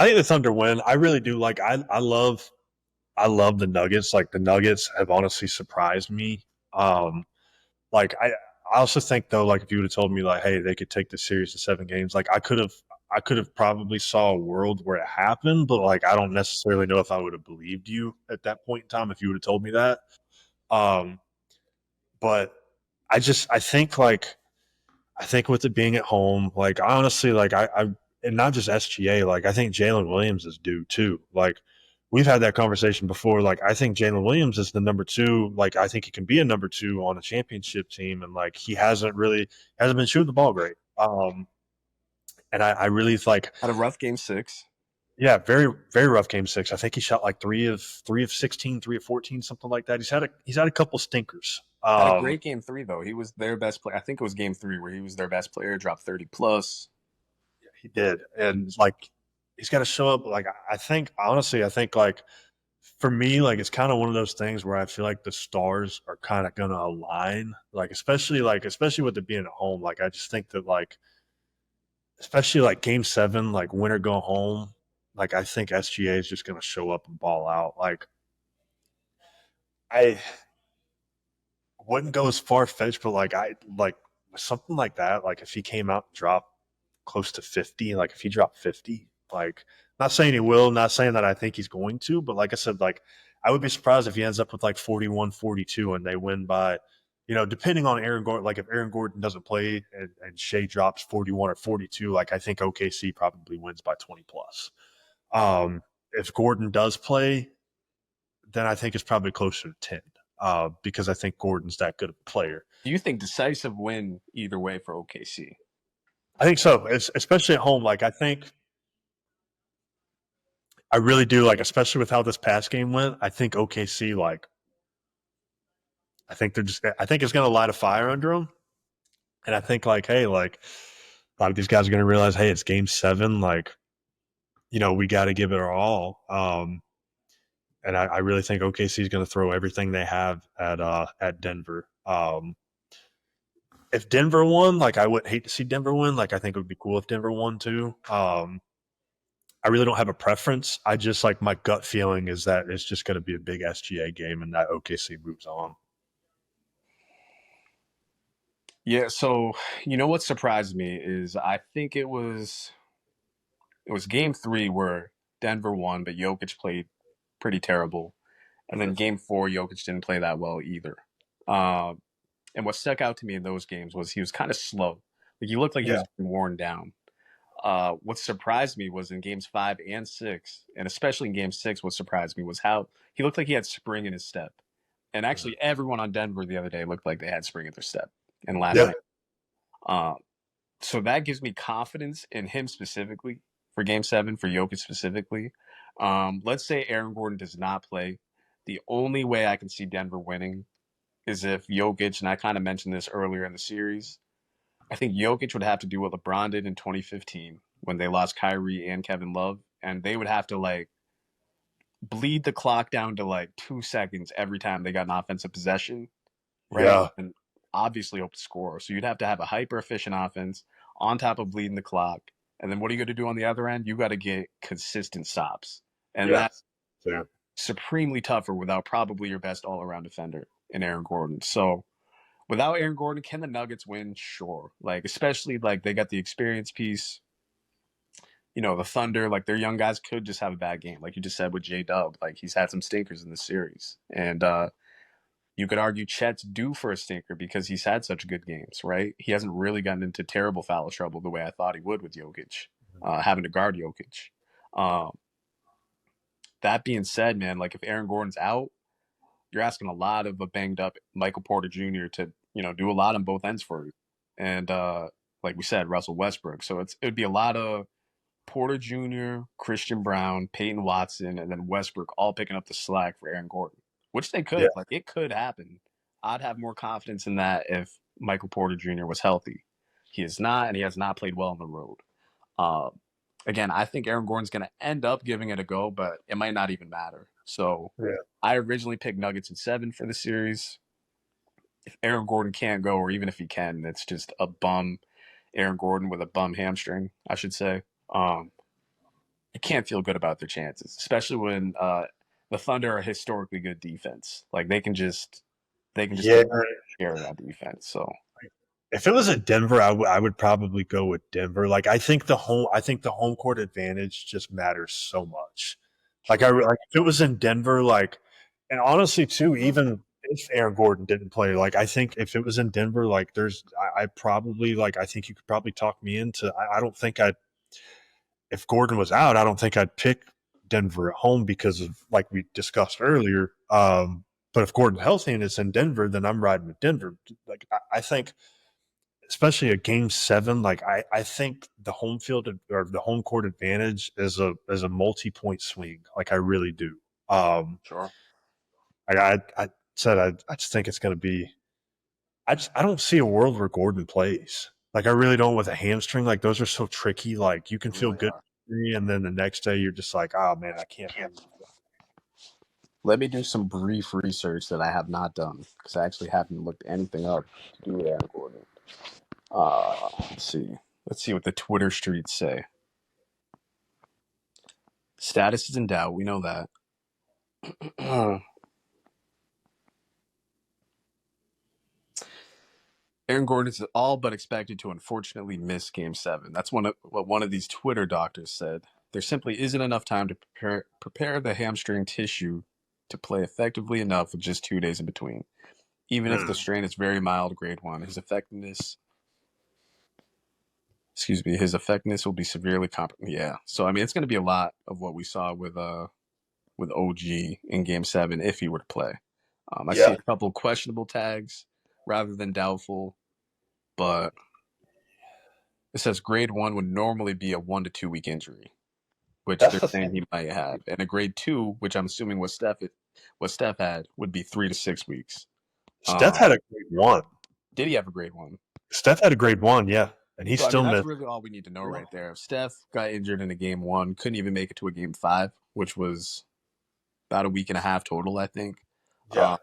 I think the Thunder win. I really do. Like, I love the Nuggets. Like, the Nuggets have honestly surprised me. Like, I also think though, like, if you would have told me like, hey, they could take the series to 7 games, like I could have probably saw a world where it happened, but like I don't necessarily know if I would have believed you at that point in time if you would have told me that. But I think with it being at home, like honestly, like I and not just SGA, like I think Jalen Williams is due too. Like we've had that conversation before. Like, I think Jalen Williams is the number 2. Like, I think he can be a number 2 on a championship team, and like he hasn't been shooting the ball great. And I really like Had a rough game 6. yeah, very very rough game 6. I think he shot like 3 of 16, 3 of 14, something like that. He's had a couple stinkers. Had a great game 3 though. He was their best player. I think it was game 3 where he was their best player. Dropped 30 plus. He did, and like he's got to show up. Like I think like for me, like it's kind of one of those things where I feel like the stars are kind of going to align. Like especially with it being at home. Like I just think that like especially like game 7, like win or go home. Like I think SGA is just going to show up and ball out. Like I wouldn't go as far fetched, but like something like that. Like if he came out and dropped close to 50, like if he dropped 50, like not saying he will, not saying that I think he's going to, but like I said, like I would be surprised if he ends up with like 41, 42 and they win by, depending on Aaron Gordon, like if Aaron Gordon doesn't play and Shea drops 41 or 42, like I think OKC probably wins by 20 plus. If Gordon does play, then I think it's probably closer to 10 because I think Gordon's that good of a player. Do you think decisive win either way for OKC? I think so, especially at home. Like I really do, like, especially with how this past game went. I think OKC, like, I think it's going to light a fire under them. And I think, like, hey, like, a lot of these guys are going to realize, hey, it's game 7. Like, we got to give it our all. And I really think OKC is going to throw everything they have at Denver. If Denver won, like, I wouldn't hate to see Denver win. Like, I think it would be cool if Denver won too. I really don't have a preference. I just like my gut feeling is that it's just going to be a big SGA game and that OKC moves on. Yeah, so what surprised me is I think it was game 3 where Denver won, but Jokic played pretty terrible. And then game 4, Jokic didn't play that well either. And what stuck out to me in those games was he was kind of slow. Like he looked like he was worn down. What surprised me was in games 5 and 6, and especially in game 6, what surprised me was how he looked like he had spring in his step. And actually everyone on Denver the other day looked like they had spring in their step. And last night. So that gives me confidence in him specifically for game 7, for Jokic specifically. Let's say Aaron Gordon does not play. The only way I can see Denver winning is if Jokic, and I kind of mentioned this earlier in the series, I think Jokic would have to do what LeBron did in 2015 when they lost Kyrie and Kevin Love, and they would have to like bleed the clock down to like 2 seconds every time they got an offensive possession, right? Yeah. And obviously hope to score. So you'd have to have a hyper efficient offense on top of bleeding the clock. And then what are you going to do on the other end? You got to get consistent stops. And that's supremely tougher without probably your best all-around defender in Aaron Gordon. So without Aaron Gordon, can the Nuggets win? Sure. Like, especially like they got the experience piece. The Thunder, like their young guys could just have a bad game. Like you just said with J-Dub, like he's had some stinkers in the series. And you could argue Chet's due for a stinker because he's had such good games, right? He hasn't really gotten into terrible foul trouble the way I thought he would with Jokic, having to guard Jokic. That being said, man, like if Aaron Gordon's out, you're asking a lot of a banged up Michael Porter Jr. to, do a lot on both ends for you. And like we said, Russell Westbrook. So it would be a lot of Porter Jr., Christian Brown, Peyton Watson, and then Westbrook all picking up the slack for Aaron Gordon, which they could. Yeah. Like it could happen. I'd have more confidence in that if Michael Porter Jr. was healthy. He is not, and he has not played well on the road. Again, I think Aaron Gordon's going to end up giving it a go, but it might not even matter. So I originally picked Nuggets in 7 for the series. If Aaron Gordon can't go, or even if he can, it's just a bum Aaron Gordon with a bum hamstring, I should say. I can't feel good about their chances, especially when the Thunder are historically good defense. Like they can just scare that defense. So if it was at Denver, I would probably go with Denver. Like I think the home court advantage just matters so much. Like if it was in Denver, like, and honestly too, even if Aaron Gordon didn't play, like I think if it was in Denver, like I probably like I think you could probably talk me into. I don't think if Gordon was out, I don't think I'd pick Denver at home because of, like we discussed earlier. But if Gordon's healthy and it's in Denver, then I'm riding with Denver. Like I think, especially a game 7, like I think the home field or the home court advantage is a multi-point swing. Like I really do. Sure. I said I just think it's going to be. I don't see a world where Gordon plays. Like I really don't with a hamstring. Like those are so tricky. Like you can feel Really good, are. and then the next day you're just like, oh man, I can't. Let me do some brief research that I have not done because I actually haven't looked anything up to do with Aaron Gordon. Let's see. Let's see what the Twitter streets say. Status is in doubt. We know that. Aaron Gordon is all but expected to unfortunately miss Game 7. That's what one of these Twitter doctors said. There simply isn't enough time to prepare the hamstring tissue to play effectively enough with just 2 days in between. Even if the strain is very mild, grade 1, his effectiveness will be severely compromised. Yeah. So, I mean, it's going to be a lot of what we saw with OG in Game 7 if he were to play. I see a couple questionable tags rather than doubtful, but it says grade 1 would normally be a 1 to 2 week injury, which they're saying he might have. And a grade 2, which I'm assuming what Steph had, would be 3 to 6 weeks. Steph had a grade 1. Did he have a grade 1? Steph had a grade 1, yeah. And he still missed. That's really all we need to know right there. If Steph got injured in a Game 1, couldn't even make it to a Game 5, which was about a week and a half total, I think. Yeah.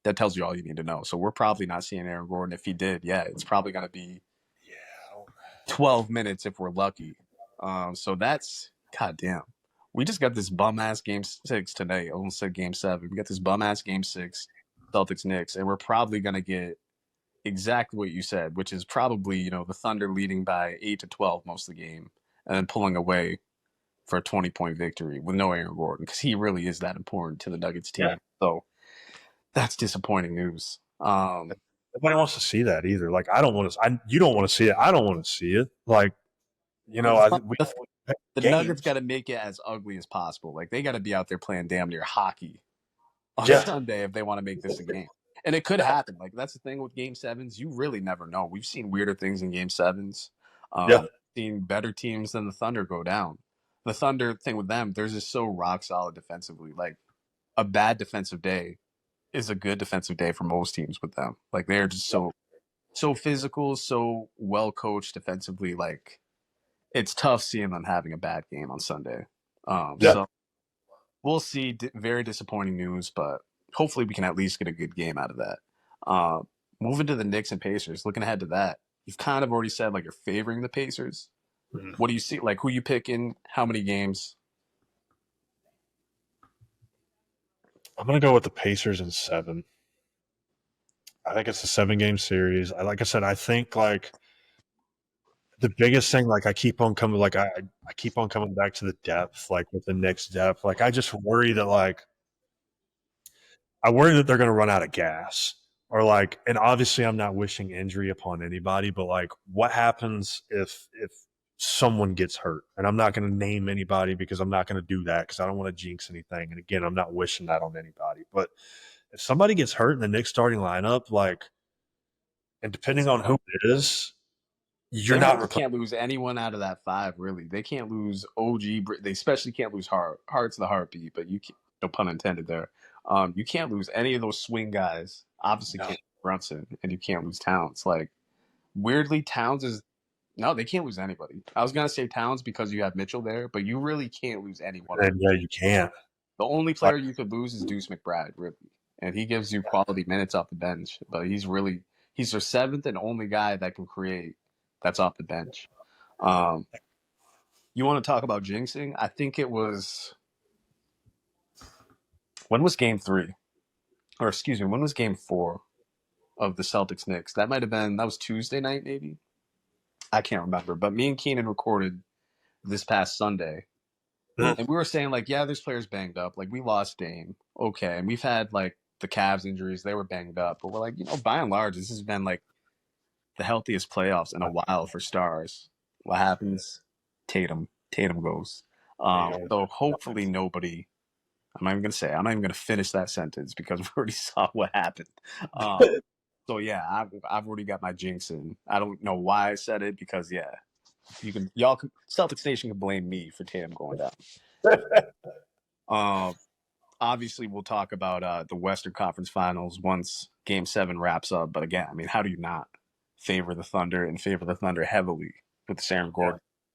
That tells you all you need to know. So we're probably not seeing Aaron Gordon. If he did, it's probably going to be 12 minutes if we're lucky. So that's, goddamn. We just got this bum-ass Game 6 today. I almost said Game 7. We got this bum-ass Game 6, Celtics-Knicks, and we're probably going to get exactly what you said, which is probably, the Thunder leading by 8 to 12 most of the game and then pulling away for a 20-point victory with no Aaron Gordon because he really is that important to the Nuggets team. Yeah. So that's disappointing news. Nobody wants to see that either. Like, I don't want to. You don't want to see it. I don't want to see it. Like, the Nuggets got to make it as ugly as possible. Like, they got to be out there playing damn near hockey on Sunday if they want to make this a game. And it could happen. Like, that's the thing with Game 7s. You really never know. We've seen weirder things in Game 7s. Seen better teams than the Thunder go down. The Thunder thing with them, they're just so rock solid defensively. Like, a bad defensive day is a good defensive day for most teams with them. Like, they're just so physical, so well coached defensively. Like, it's tough seeing them having a bad game on Sunday. So we'll see. Very disappointing news, but hopefully we can at least get a good game out of that. Moving to the Knicks and Pacers, looking ahead to that. You've kind of already said, like, you're favoring the Pacers. Mm-hmm. What do you see? Like, who you picking? How many games? I'm going to go with the Pacers in 7. I think it's a 7-game series. Like I said, I think, like, the biggest thing, like, I keep on coming back to the depth, like, with the Knicks depth. Like, I just worry that, like, I worry that they're going to run out of gas. Or, like, and obviously I'm not wishing injury upon anybody, but, like, what happens if someone gets hurt? And I'm not going to name anybody because I'm not going to do that because I don't want to jinx anything. And again, I'm not wishing that on anybody. But if somebody gets hurt in the Knicks starting lineup, like, and depending on who it is, you can't lose anyone out of that 5, really. They can't lose OG. They especially can't lose Hart's the heartbeat, but you can't, no pun intended there. You can't lose any of those swing guys. Obviously, can't lose Brunson, and you can't lose Towns. Like, weirdly, Towns is no, they can't lose anybody. I was gonna say Towns because you have Mitchell there, but you really can't lose anyone. Yeah, you can't. The only player you could lose is Deuce McBride, really, and he gives you quality minutes off the bench. But he's their 7th and only guy that can create. That's off the bench. You want to talk about jinxing? I think it was. When was Game 3? Or excuse me, when was Game 4 of the Celtics Knicks? That was Tuesday night, maybe? I can't remember. But me and Keenan recorded this past Sunday. And we were saying, like, yeah, there's players banged up. Like, we lost Dame. Okay. And we've had, like, the Cavs injuries. They were banged up. But we're like, by and large, this has been, like, the healthiest playoffs in a while for stars. What happens? Tatum goes. So hopefully nobody. I'm not even going to say. I'm not even going to finish that sentence because we already saw what happened. So yeah, I've already got my jinx in. I don't know why I said it because Celtics Nation can blame me for Tam going down. Obviously, we'll talk about the Western Conference Finals once Game 7 wraps up. But again, I mean, how do you not favor the Thunder and favor the Thunder heavily with Aaron Gordon